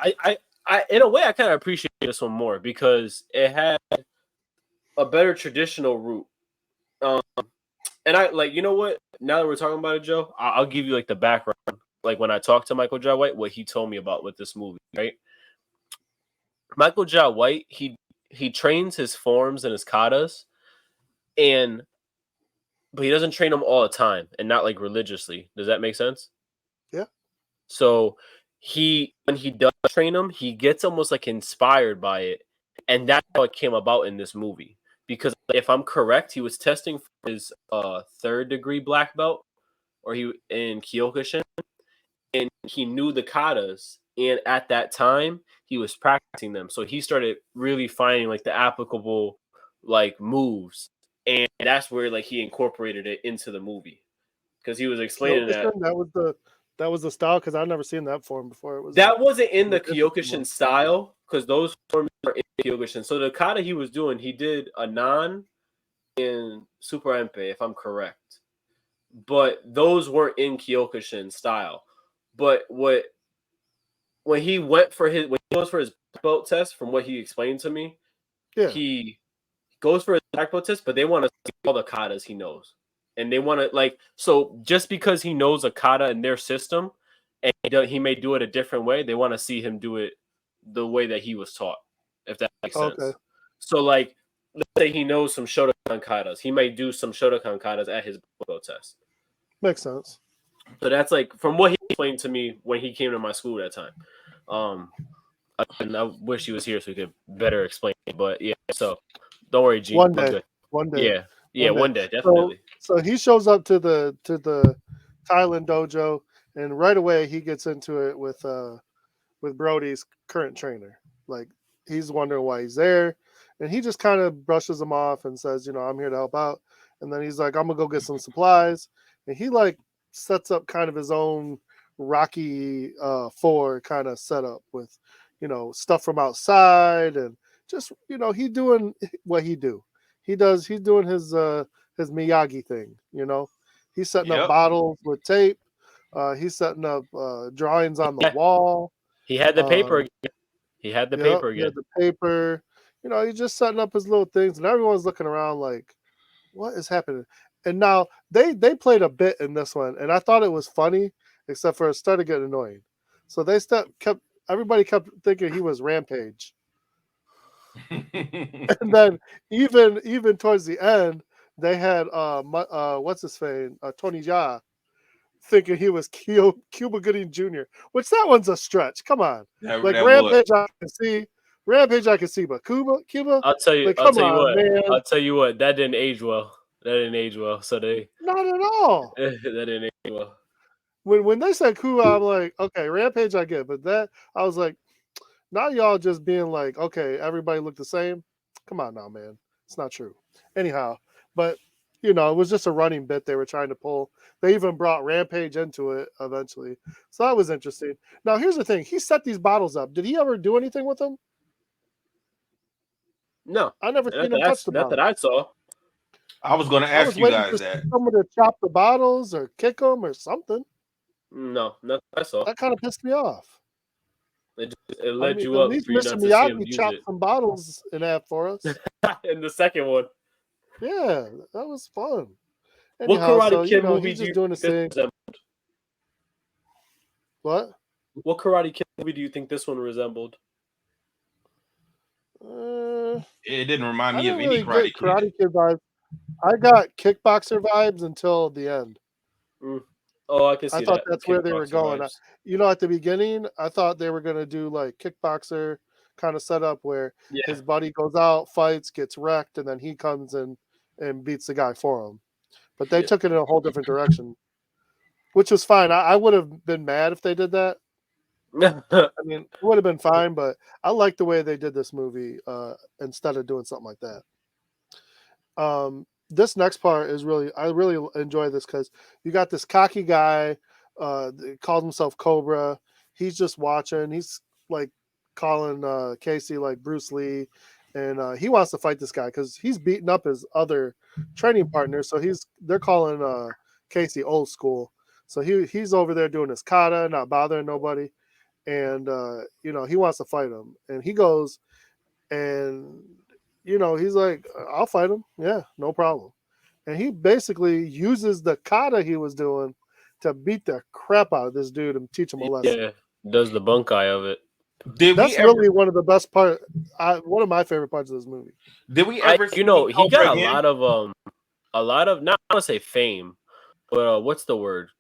I in a way I kind of appreciate this one more because it had a better traditional route. And I like, you know what? Now that we're talking about it, Joe, I'll give you like the background. Like when I talked to Michael Jai White, what he told me about with this movie, right? Michael Jai White, he trains his forms and his katas, but he doesn't train them all the time and not like religiously. Does that make sense? Yeah. So when he does train them, he gets almost like inspired by it, and that's how it came about in this movie. Because if I'm correct, he was testing for his 3rd degree black belt, or he in Kyokushin, and he knew the katas, and at that time he was practicing them. So he started really finding like the applicable like moves, and that's where like he incorporated it into the movie because he was explaining that was the style because I've never seen that form before. That wasn't in the Kyokushin style because those forms are in Kyokushin. So the kata he was doing, he did a nan in Super Empe, if I'm correct. But those weren't in Kyokushin style. But when he goes for his belt test, from what he explained to me, he goes for his black belt test, but they want to see all the katas he knows. And they want to so just because he knows a kata in their system and he may do it a different way, they want to see him do it the way that he was taught, if that makes sense. So like, let's say he knows some Shotokan katas. He may do some Shotokan katas at his belt test. Makes sense. So that's like, from what he explained to me when he came to my school that time. And I wish he was here so he could better explain it. But yeah, so don't worry, Gene. One day. Yeah, one day, definitely. So he shows up to the Thailand dojo, and right away he gets into it with Brody's current trainer. Like he's wondering why he's there, and he just kind of brushes him off and says, I'm here to help out. And then he's like, I'm gonna go get some supplies, and he like sets up kind of his own Rocky 4 kind of setup with stuff from outside and just he doing what he do. He's doing his Miyagi thing, He's setting up bottles with tape. He's setting up drawings on the wall. He had the paper again. He had the paper again. He had the paper. He's just setting up his little things, and everyone's looking around like, what is happening? And now they played a bit in this one, and I thought it was funny, except for it started getting annoying. So everybody kept thinking he was Rampage. And then even towards the end, they had what's his face, Tony Jaa, thinking he was Cuba Gooding Jr., which that one's a stretch. Come on, Rampage I can see, but Cuba. I'll tell you what. That didn't age well. So they not at all. That didn't age well. When they said Cuba, I'm like, okay, Rampage I get, but that I was like, now y'all just being like, okay, everybody look the same. Come on now, man. It's not true. Anyhow, but it was just a running bit they were trying to pull. They even brought Rampage into it eventually. So that was interesting. Now here's the thing. He set these bottles up. Did he ever do anything with them? No, I never seen him that's touch the not that bottle. I saw. I was going to I was ask you waiting guys for that. someone to chop the bottles or kick them or something. No, not that I saw. That kind of pissed me off. It I led mean, you at up least for you Mr. not to see him Miyagi use chopped it. some bottles in half for us. In the second one, Yeah, that was fun. what Anyhow, Karate so Kid movie he's do just you doing his think thing. this resembled? What? What Karate Kid movie do you think this one resembled? It didn't remind I me of didn't any really get Karate Kid. Karate Kid vibes. I got kickboxer vibes until the end. Oh, I can see I that. thought that's where they were Kickboxer going. vibes. At the beginning, I thought they were going to do like kickboxer kind of setup where his buddy goes out, fights, gets wrecked, and then he comes in and beats the guy for him. But they took it in a whole different direction, which was fine. I would have been mad if they did that. I mean, it would have been fine, but I like the way they did this movie instead of doing something like that. This next part is I really enjoy this because you got this cocky guy, calls himself Cobra. He's just watching. He's like calling Casey like Bruce Lee, and he wants to fight this guy because he's beating up his other training partner. So they're calling Casey old school. So he's over there doing his kata, not bothering nobody, and he wants to fight him, and he goes and he's like, I'll fight him. Yeah, no problem. And he basically uses the kata he was doing to beat the crap out of this dude and teach him a lesson. Yeah, does the bunkai of it. That's really one of the best part. One of my favorite parts of this movie. Did we ever? He got a lot of not I want to say fame, but what's the word?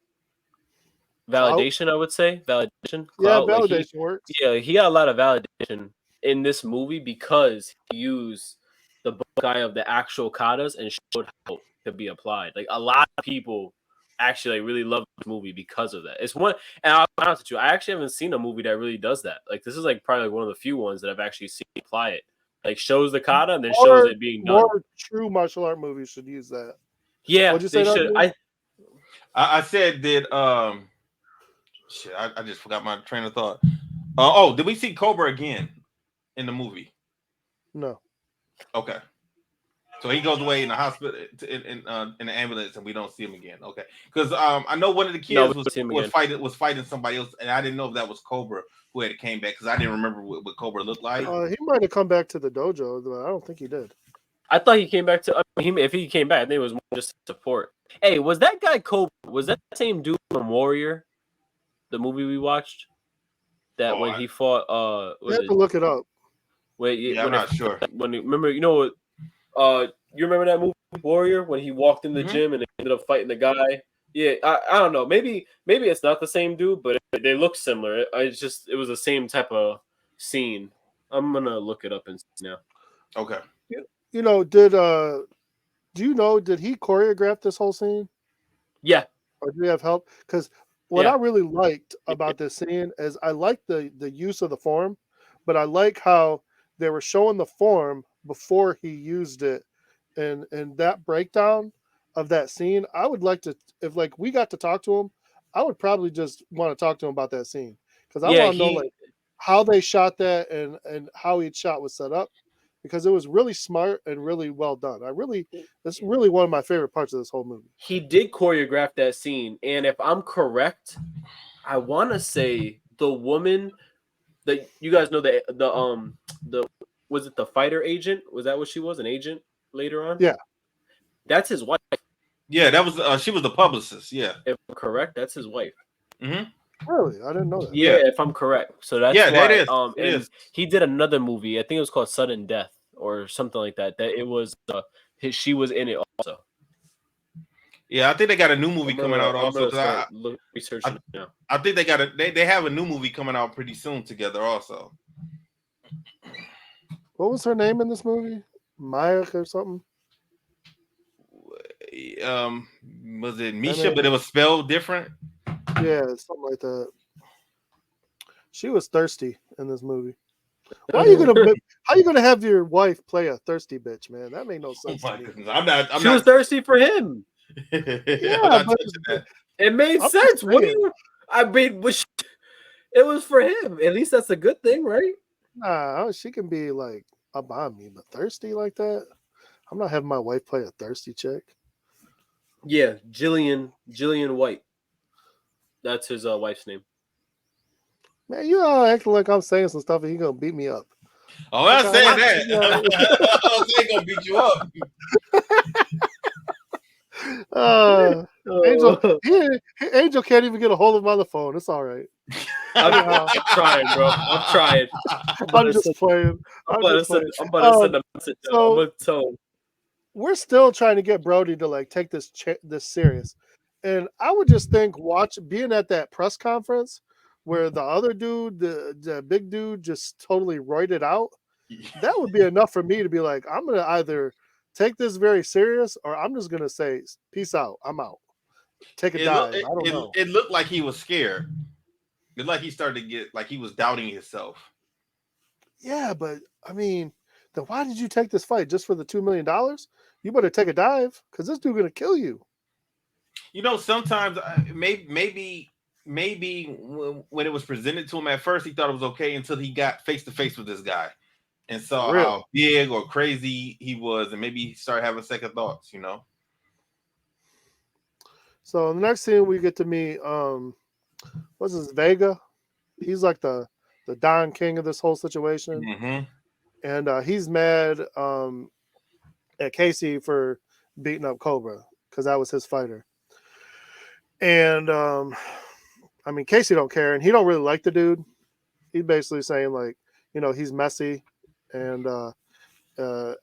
Validation, I would say. Validation. Clout. Yeah, validation works. Yeah, he got a lot of validation in this movie because he used the bunkai of the actual katas and showed how it could be applied. Like a lot of people actually really love this movie because of that. It's one, and I'll be honest with you, I actually haven't seen a movie that really does that. Like this is like probably one of the few ones that I've actually seen apply it. Like shows the kata and then shows it being done. More true martial art movies should use that. Yeah, what'd you say? They should. I said that. Shit, I just forgot my train of thought. Did we see Cobra again in the movie? No. Okay. So he goes away in the hospital in the ambulance, and we don't see him again. Okay, because I know one of the kids was fighting somebody else, and I didn't know if that was Cobra who had came back because I didn't remember what Cobra looked like. He might have come back to the dojo, but I don't think he did. I thought he came back to. If he came back, I think it was more just support. Hey, was that guy Cobra? Was that the same dude from Warrior, the movie we watched? That when he fought, you have to look it up. Wait, I'm not sure. Remember, you remember that movie Warrior when he walked in the gym and they ended up fighting the guy? Yeah, I don't know. Maybe it's not the same dude, but they look similar. It was the same type of scene. I'm gonna look it up and see now. Okay. Did he choreograph this whole scene? Yeah. Or do we have help? Because what I really liked about this scene is I like the use of the form, but I like how they were showing the form before he used it, and that breakdown of that scene. I would like to, if like we got to talk to him, I would probably just want to talk to him about that scene because I want to know like how they shot that and how each shot was set up, because it was really smart and really well done. It's really one of my favorite parts of this whole movie. He did choreograph that scene, and if I'm correct, I want to say the woman that you guys know the was it the fighter agent? Was that what she was? An agent later on? Yeah, that's his wife. Yeah, that was she was the publicist. Yeah, if I'm correct, that's his wife. Mm-hmm. Really, I didn't know that. Yeah, if I'm correct. So that's why. That is. It is. He did another movie. I think it was called Sudden Death or something like that. That it was. She was in it also. Yeah, I think they got a new movie coming out also. Researching now. I think they have a new movie coming out pretty soon together also. What was her name in this movie? Maya or something? Was it Misha? But it was spelled different. Yeah, something like that. She was thirsty in this movie. How are you gonna have your wife play a thirsty bitch, man? That made no sense. Oh my goodness. I'm not. She was thirsty for him. Yeah, but it made sense. What do you? I mean, it was for him. At least that's a good thing, right? Nah, she can be like up on me, but thirsty like that? I'm not having my wife play a thirsty chick. Yeah, Jillian White. That's his wife's name. Man, you all acting like I'm saying some stuff and he gonna beat me up. Oh, I'm not saying that. I don't think gonna beat you up. Angel can't even get a hold of him on the phone. It's all right. I'm trying, bro. I'm trying. I'm just playing. I'm about to send a message. So, I'm gonna tell him. We're still trying to get Brody to like take this serious, and I would just think being at that press conference where the other dude, the big dude, just totally roided out. That would be enough for me to be like, I'm gonna either take this very serious or I'm just gonna say peace out. I'm out. Take a dive. I don't know. It looked like he was scared. It looked like he started to get like he was doubting himself. Yeah, but I mean, then why did you take this fight? Just for the $2 million? You better take a dive because this dude's gonna kill you. You know, sometimes maybe when it was presented to him at first, he thought it was okay until he got face to face with this guy and saw how big or crazy he was, and maybe he started having second thoughts. You know. So the next scene we get to meet, what's his Vega? He's like the Don King of this whole situation, and he's mad at Casey for beating up Cobra because that was his fighter. And I mean, Casey don't care, and he don't really like the dude. He's basically saying like, you know, he's messy, and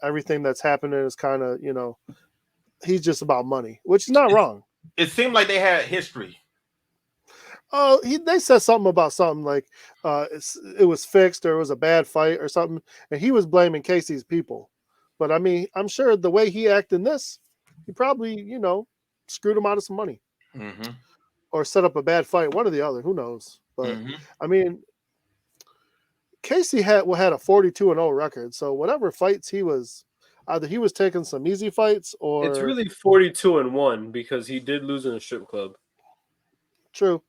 everything that's happening is kind of, you know, he's just about money, which is not wrong. It seemed like they had history. Oh, they said something about something like it was fixed or it was a bad fight or something, and he was blaming Casey's people. But I mean, I'm sure the way he acted in this, he probably, you know, screwed him out of some money or set up a bad fight, one or the other. Who knows? But I mean, Casey had a 42-0 record, so whatever fights he was, either he was taking some easy fights or it's really 42-1 because he did lose in a strip club. True.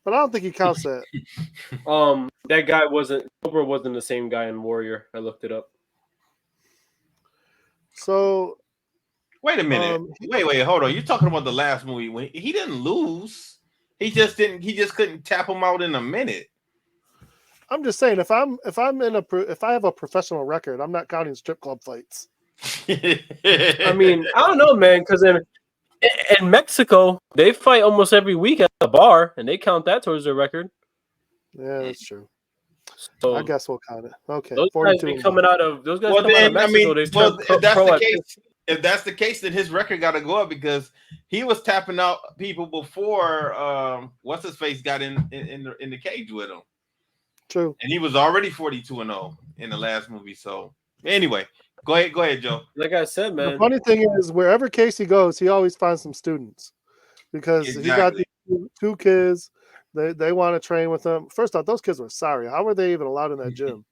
But I don't think he counts that. That guy Cobra wasn't the same guy in Warrior. I looked it up. So wait a minute. Wait, hold on. You're talking about the last movie when he didn't lose. He just couldn't tap him out in a minute. I'm just saying if I have a professional record, I'm not counting strip club fights. I mean, I don't know, man, because in Mexico, they fight almost every week at the bar, and they count that towards their record. Yeah, that's true. So I guess we'll count it. Okay, those guys coming out of Mexico. If that's the case, then his record got to go up because he was tapping out people before what's his face got in the cage with him. True, and he was already 42-0 in the last movie. So anyway. Go ahead, Joe. Like I said, man. The funny thing is, wherever Casey goes, he always finds some students because he got these two kids. They want to train with him. First off, those kids were sorry. How were they even allowed in that gym?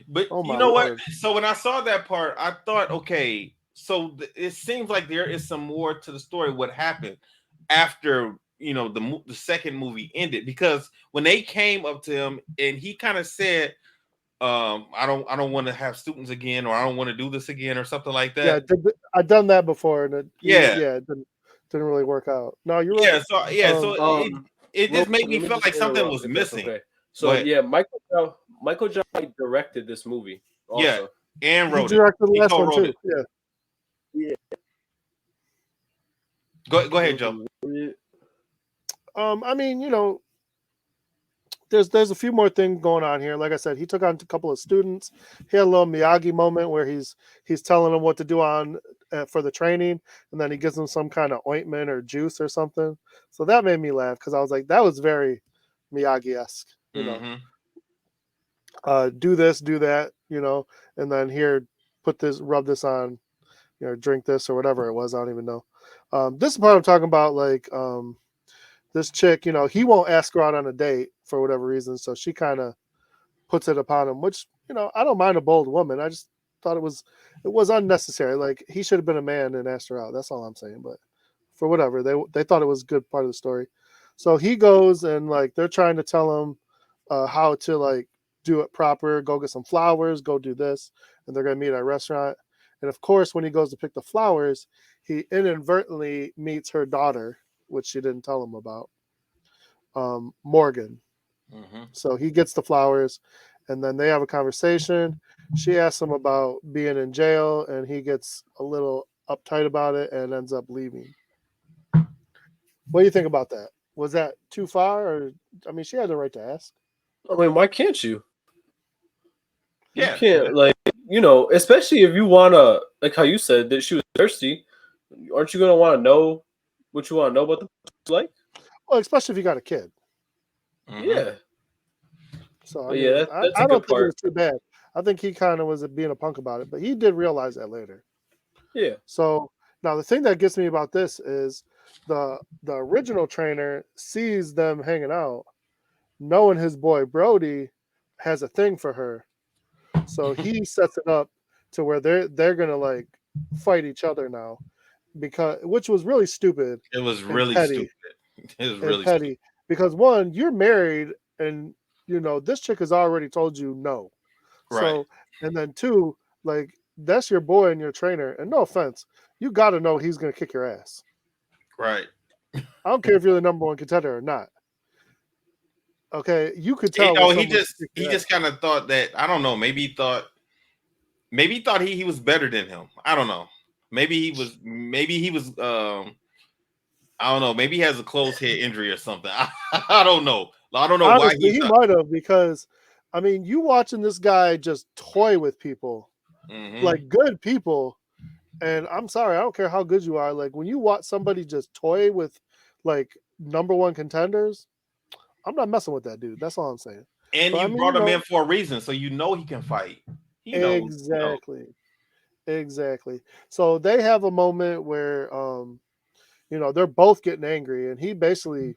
But you know what? So when I saw that part, I thought, okay, so it seems like there is some more to the story. What happened after the second movie ended? Because when they came up to him and he kind of said, I don't want to have students again, or I don't want to do this again, or something like that. Yeah, I've done that before, and it didn't really work out. No, you're right. So it just made me feel like something was missing. Okay. So yeah, Michael J. directed this movie. Also. Yeah, and wrote he directed the last one too. It. Yeah. Go ahead, Joe. I mean, there's a few more things going on here. Like I said, he took on a couple of students. He had a little Miyagi moment where he's telling them what to do for the training, and then he gives them some kind of ointment or juice or something. So that made me laugh because I was like, that was very Miyagi-esque. Do this, do that, and then here, rub this on, drink this or whatever it was. I don't even know. This is part I'm talking about, like. This chick, he won't ask her out on a date for whatever reason, so she kind of puts it upon him, which, I don't mind a bold woman. I just thought it was unnecessary. Like, he should have been a man and asked her out. That's all I'm saying. But for whatever, they thought it was a good part of the story. So he goes and, like, they're trying to tell him how to, like, do it proper, go get some flowers, go do this, and they're going to meet at a restaurant. And of course, when he goes to pick the flowers, he inadvertently meets her daughter, which she didn't tell him about, Morgan. Mm-hmm. So he gets the flowers, and then they have a conversation. She asks him about being in jail, and he gets a little uptight about it and ends up leaving. What do you think about that? Was that too far? Or I mean, she had the right to ask. I mean, why can't you? Yeah. You can't, like, you know, especially if you want to, like how you said that she was thirsty. Aren't you going to want to know what you want to know about the like? Well, especially if you got a kid. Mm-hmm. Yeah. So But yeah, that's I a don't good think it part. was too bad. I think he kind of was being a punk about it, but he did realize that later. Yeah. So now the thing that gets me about this is the original trainer sees them hanging out, knowing his boy Brody has a thing for her. So he sets it up to where they're gonna like fight each other now, which was really stupid. It was and really petty, stupid. It was and really petty stupid. because one, you're married, and you know this chick has already told you no. Right. So, and then two, like that's your boy and your trainer. And no offense, you got to know he's going to kick your ass. Right. I don't care if you're the number one contender or not. Okay, you could tell. He just kind of thought that, I don't know. Maybe he thought he was better than him. I don't know. Maybe he was. I don't know. Maybe he has a closed head injury or something. I don't know. I don't know. Honestly, why he might have, because I mean, you watching this guy just toy with people, Mm-hmm. like good people. And I'm sorry, I don't care how good you are. Like when you watch somebody just toy with like number one contenders, I'm not messing with that dude. That's all I'm saying. And But, you I mean, brought him in for a reason, so you know he can fight. He knows. Exactly. So they have a moment where they're both getting angry, and he basically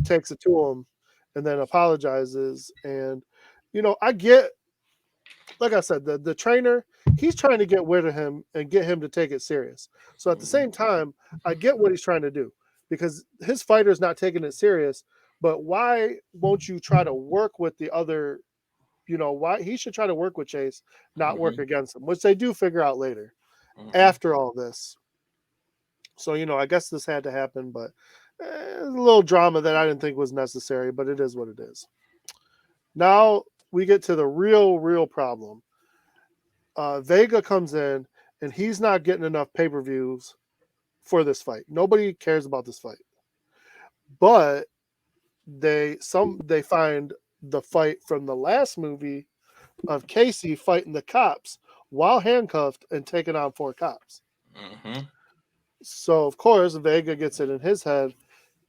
takes it to him and then apologizes. And I get, like I said, the trainer, he's trying to get rid of him and get him to take it serious. So at the same time, I get what he's trying to do, because his fighter's not taking it serious. But why won't you try to work with the other? Why he should try to work with Chase, not work against him, which they do figure out later after all this. So, I guess this had to happen, but a little drama that I didn't think was necessary, but it is what it is. Now we get to the real problem. Vega comes in, and he's not getting enough pay-per-views for this fight. Nobody cares about this fight. But they find the fight from the last movie of Casey fighting the cops while handcuffed and taking on 4 cops. Mm-hmm. So, of course, Vega gets it in his head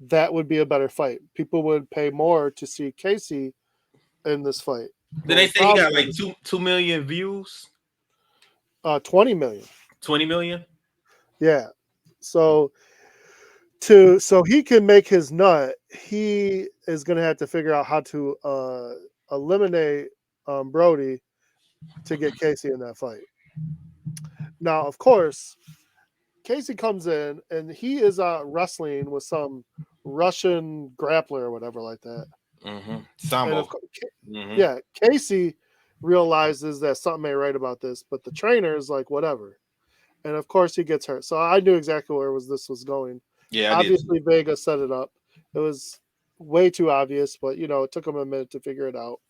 that would be a better fight. People would pay more to see Casey in this fight. Then they say he got like 2 million views? 20 million. 20 million? Yeah. So he can make his nut, he is going to have to figure out how to eliminate Brody to get Casey in that fight. Now, of course, Casey comes in, and he is wrestling with some Russian grappler or whatever like that. Mm-hmm. Sambo. Yeah, Casey realizes that something ain't right about this, but the trainer is like, whatever. And of course, he gets hurt. So I knew exactly where this was going. Yeah, obviously Vega set it up. It was way too obvious, but it took him a minute to figure it out.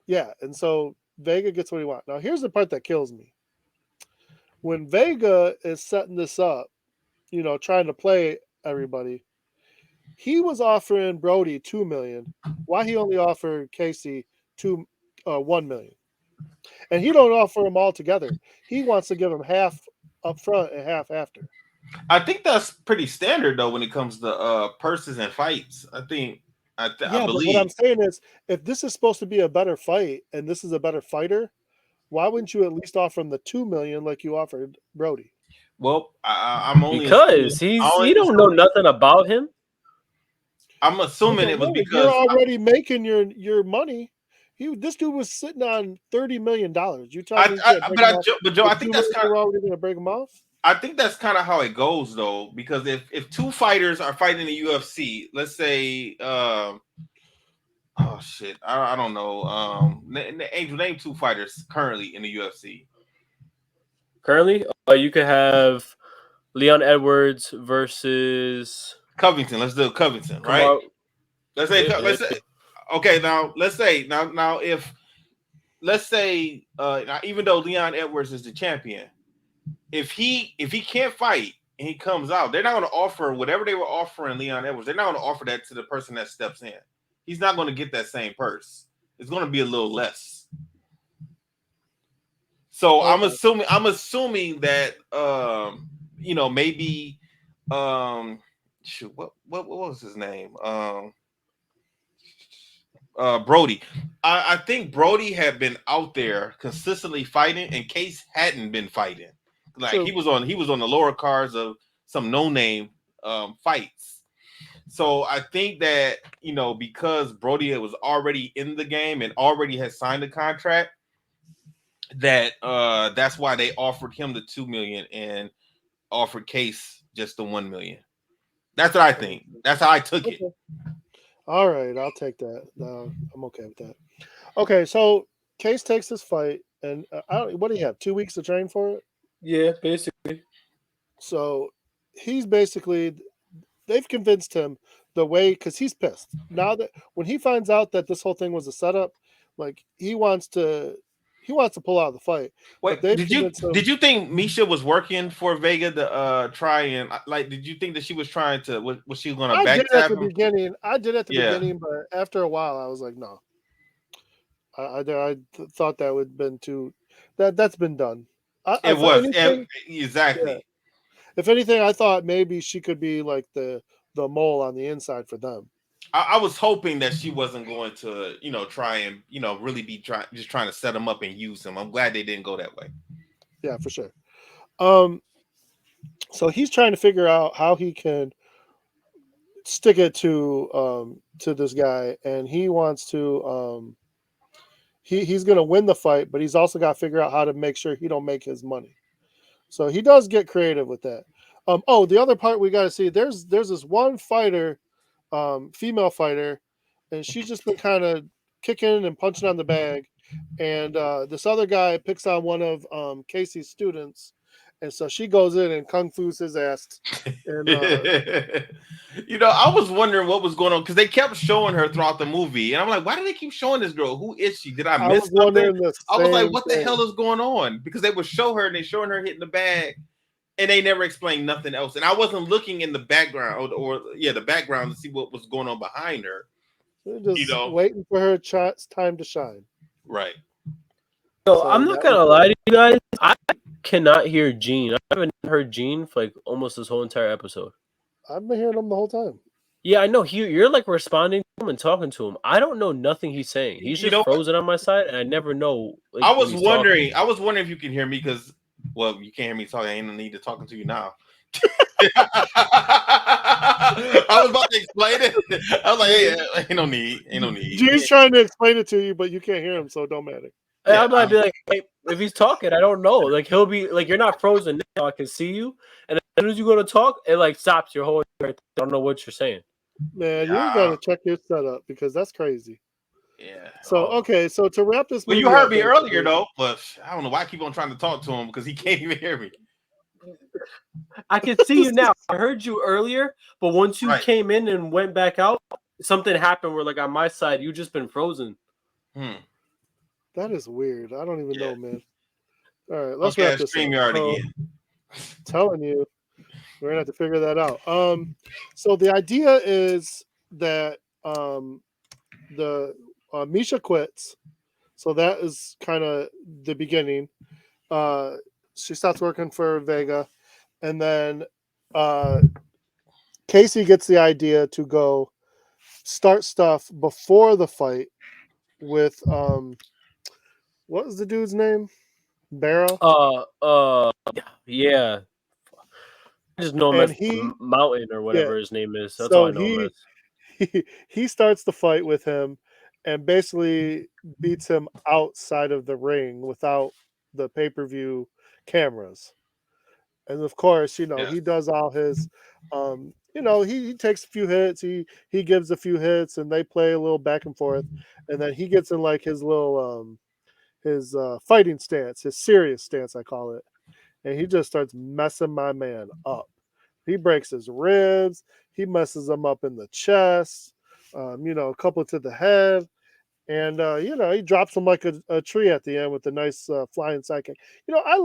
Yeah, and so Vega gets what he wants. Now here's the part that kills me. When Vega is setting this up, trying to play everybody, he was offering Brody $2 million. Why he only offered Casey $1 million? And he don't offer them all together. He wants to give him half up front and half after. I think that's pretty standard though when it comes to purses and fights. I believe. But what I'm saying is, if this is supposed to be a better fight and this is a better fighter, why wouldn't you at least offer him the $2 million like you offered Brody? Well, I'm only because he don't know nothing about him. I'm assuming it was because you're already making your money. This dude was sitting on $30 million. You tell me, but Joe, I think that's kind of already going to break him off. I think that's kind of how it goes, though, because if 2 fighters are fighting in the UFC, let's say Oh shit, I don't know. Angel, name 2 fighters currently in the UFC. Currently, you could have Leon Edwards versus Covington. Let's do Covington, right? Kamar. Let's say. Yeah, Let's say. Okay, now let's say now if let's say now, even though Leon Edwards is the champion, if he can't fight and he comes out, they're not going to offer whatever they were offering Leon Edwards. They're not going to offer that to the person that steps in. He's not going to get that same purse. It's going to be a little less. So I'm assuming that maybe shoot, what was his name? Brody. I think Brody had been out there consistently fighting, and Case hadn't been fighting. Like True. he was on the lower cards of some no-name fights. So I think that because Brody was already in the game and already had signed a contract, that that's why they offered him the $2 million and offered Case just the $1 million. That's what I think. That's how I took it. All right, I'll take that. I'm okay with that. Okay, so Case takes this fight, and what do you have? 2 weeks to train for it? Yeah, basically. So he's basically, they've convinced him the way, because he's pissed now that when he finds out that this whole thing was a setup, like he wants to pull out of the fight. Wait, did you think Misha was working for Vega to try and did you think that she was trying to was she going to backstab him? I did at the beginning, but after a while I was like, no. I thought that would have been too that's been done. Exactly. Yeah. If anything, I thought maybe she could be like the mole on the inside for them. I was hoping that she wasn't going to, try and, really be trying to set him up and use him. I'm glad they didn't go that way. Yeah, for sure. So he's trying to figure out how he can stick it to this guy, and he wants to he's going to win the fight, but he's also got to figure out how to make sure he don't make his money. So he does get creative with that. The other part we got to see, there's this one fighter, female fighter, and she's just been kind of kicking and punching on the bag, and this other guy picks on one of Casey's students, and so she goes in and kung fu's his ass. And I was wondering what was going on because they kept showing her throughout the movie, and I'm like, why do they keep showing this girl? Who is she? Did I miss something? I was like, what the hell is going on? Because they would show her and they showing her hitting the bag, and they never explained nothing else. And I wasn't looking in the background or the background to see what was going on behind her. Just waiting for her time to shine. Right. So I'm not gonna lie to you guys. I cannot hear Gene. I haven't heard Gene for like almost this whole entire episode. I've been hearing him the whole time. Yeah, I know. You're like responding to him and talking to him. I don't know nothing he's saying. He's just frozen on my side, and I never know. Like, I was wondering if you can hear me because, well, you can't hear me talking. I ain't no need to talking to you now. I was about to explain it. I was like, hey, ain't no need. Gene's trying to explain it to you, but you can't hear him, so it don't matter. Yeah, I might be like, hey, if he's talking, I don't know. Like he'll be like, you're not frozen now. I can see you, and as soon as you go to talk, it like stops your whole. I don't know what you're saying. Man, you gotta check your setup because that's crazy. Yeah. So okay, so to wrap this, well, you heard me earlier though, but I don't know why I keep on trying to talk to him because he can't even hear me. I can see you now. I heard you earlier, but once you came in and went back out, something happened where, like, on my side, you just been frozen. That is weird. I don't even know, man. All right, let's wrap this up. Again. Telling you, we're gonna have to figure that out. So the idea is that the Misha quits. So that is kind of the beginning. She starts working for Vega, and then Casey gets the idea to go start stuff before the fight with what was the dude's name? Barrow? Yeah. I just know him as Mountain or whatever his name is. That's all I know him as. He starts the fight with him and basically beats him outside of the ring without the pay-per-view cameras. And of course, he does all his he takes a few hits, he gives a few hits, and they play a little back and forth, and then he gets in like his little his fighting stance, his serious stance, I call it, and he just starts messing my man up. He breaks his ribs, he messes him up in the chest, a couple to the head. And he drops him like a tree at the end with a nice flying sidekick. I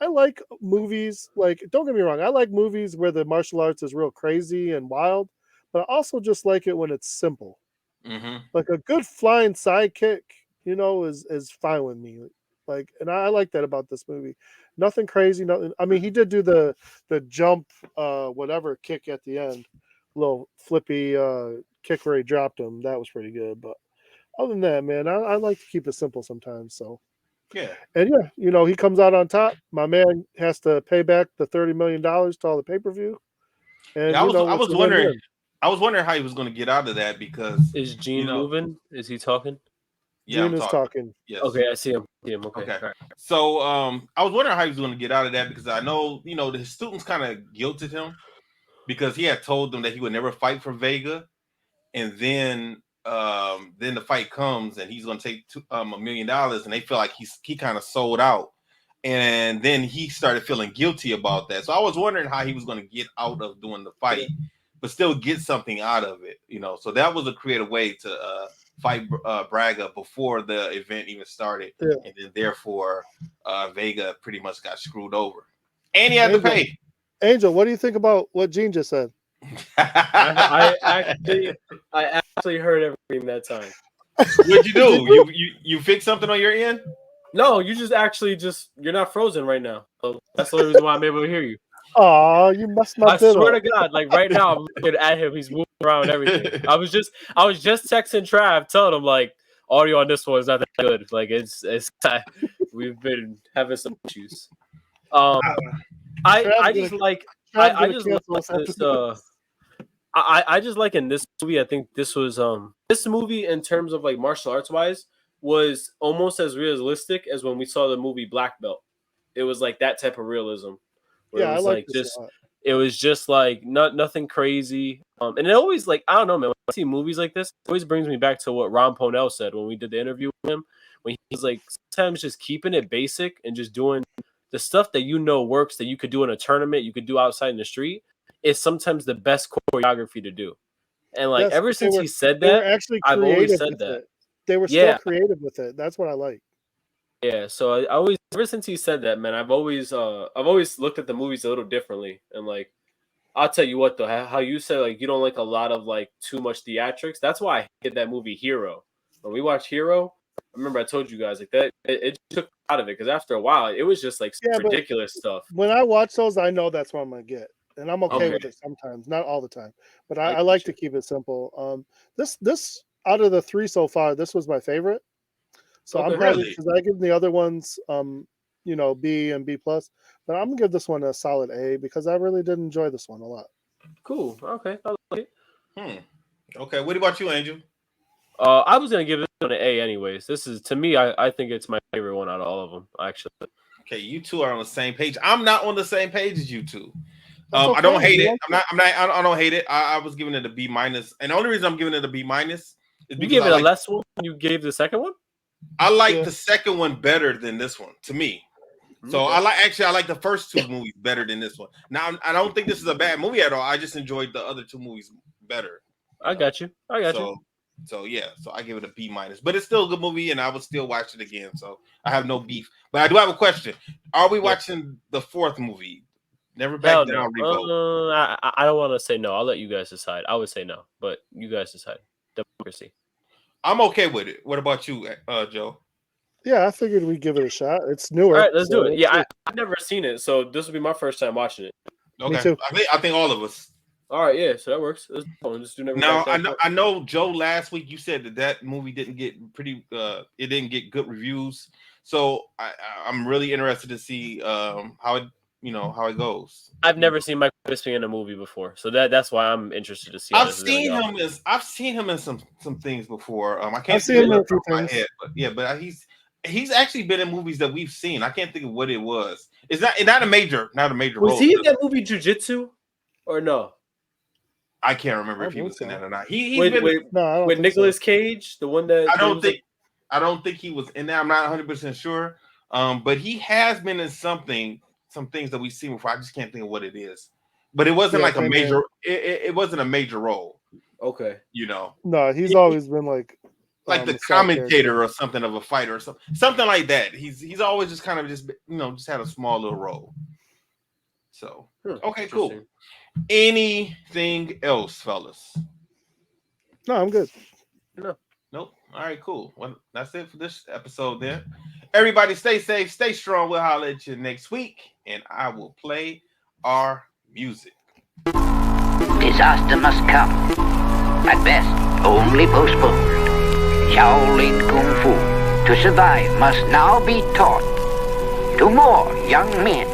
like movies, like, don't get me wrong, I like movies where the martial arts is real crazy and wild, but I also just like it when it's simple. Mm-hmm. Like a good flying sidekick, is fine with me. Like, and I like that about this movie. Nothing crazy, nothing. I mean, he did do the jump, whatever kick at the end, little flippy kick where he dropped him. That was pretty good, but other than that, man, I like to keep it simple sometimes. So Yeah. and yeah, he comes out on top. My man has to pay back the $30 million to all the pay-per-view. And Yeah, I was it's a wondering. win-win. I was wondering how he was going to get out of that because Is Gene moving? Is he talking? Yeah, I'm Gene is talking. Yes. Okay, I see him. Okay. Okay. All right. So I was wondering how he was going to get out of that because I know his students kind of guilted him because he had told them that he would never fight for Vega, and then the fight comes and he's going to take $1 million, and they feel like he kind of sold out, and then he started feeling guilty about that. So I was wondering how he was going to get out of doing the fight, but still get something out of it, So that was a creative way to fight Braga before the event even started, and then therefore Vega pretty much got screwed over, and he had to pay. Angel, what do you think about what Gene just said? I actually heard everything that time. What'd you do? You fixed something on your end? No, you you're not frozen right now. So that's the only reason why I'm able to hear you. Oh, you must not. I swear to God, like right now, I'm looking at him. He's moving around and everything. I was just texting Trav, telling him like audio on this one is not that good. Like it's we've been having some issues. I just like in this movie. I think this was this movie in terms of like martial arts wise was almost as realistic as when we saw the movie Black Belt. It was like that type of realism. Yeah, it was I like this it was just like nothing crazy. And it always like I don't know, man. When I see movies like this, it always brings me back to what Ron Pownell said when we did the interview with him. When he's like sometimes just keeping it basic and just doing the stuff that works that you could do in a tournament, you could do outside in the street, is sometimes the best choreography to do. And like ever since he said that, I've always said that. They were still creative with it. That's what I like. Yeah, so I always ever since he said that, man, I've always looked at the movies a little differently. And like I'll tell you what though, how you said like you don't like a lot of like too much theatrics. That's why I hated that movie Hero. When we watched Hero, I remember I told you guys like that it took out of it because after a while it was just like ridiculous stuff. When I watch those, I know that's what I'm gonna get, and I'm okay with it sometimes, not all the time. But I like to keep it simple. This out of the three so far, this was my favorite. So I'm probably because I give the other ones B and B plus, but I'm gonna give this one a solid A because I really did enjoy this one a lot. Cool. Okay. I like it. Okay. What about you, Angel? I was gonna give this one an A anyways. This is to me, I think it's my favorite one out of all of them, actually. Okay, you two are on the same page. I'm not on the same page as you two. I don't hate it. I don't hate it. I was giving it a B minus, and the only reason I'm giving it a B minus is you gave it a less one. You gave the second one. I like the second one better than this one, to me. So I like the first two movies better than this one. Now I don't think this is a bad movie at all. I just enjoyed the other two movies better. I got you. So yeah, so I give it a B minus, but it's still a good movie, and I would still watch it again. So I have no beef. But I do have a question: are we watching the fourth movie? Never Back Down. I don't want to say no. I'll let you guys decide. I would say no, but you guys decide. Democracy. I'm okay with it. What about you, Joe? Yeah, I figured we'd give it a shot. It's newer. All right, let's do it. Yeah, I've never seen it, so this will be my first time watching it. Okay, me too. I think all of us. All right, yeah, so that works. Let's just do now. I know, Joe. Last week you said that movie didn't get it didn't get good reviews. So I'm really interested to see how it goes. I've never seen Michael Bisping in a movie before, so that's why I'm interested to see. I've seen him in some things before. I can't see him in my head, but he's actually been in movies that we've seen. I can't think of what it was. It's not a major Was role. he in that movie Jiu-Jitsu or no? I can't remember I if he think was in so. that or not. He's Wait, been. wait, No, I don't with think so. Nicolas Cage, the one that I don't was think. I don't think he was in there. I'm not 100% sure. But he has been in some things that we've seen before. I just can't think of what it is. But it wasn't Yeah, like a same major. here. It wasn't a major role. Okay. You know, No, he's always been like the side commentator character. or something of a fighter or something like that. He's always just kind of just had a small little role. So okay, cool. Anything else, fellas? No, I'm good. Nope. All right, cool. Well, that's it for this episode then. Everybody stay safe, stay strong. We'll holler at you next week, and I will play our music. Disaster must come. At best, only postponed. Shaolin Kung Fu, to survive, must now be taught to more young men.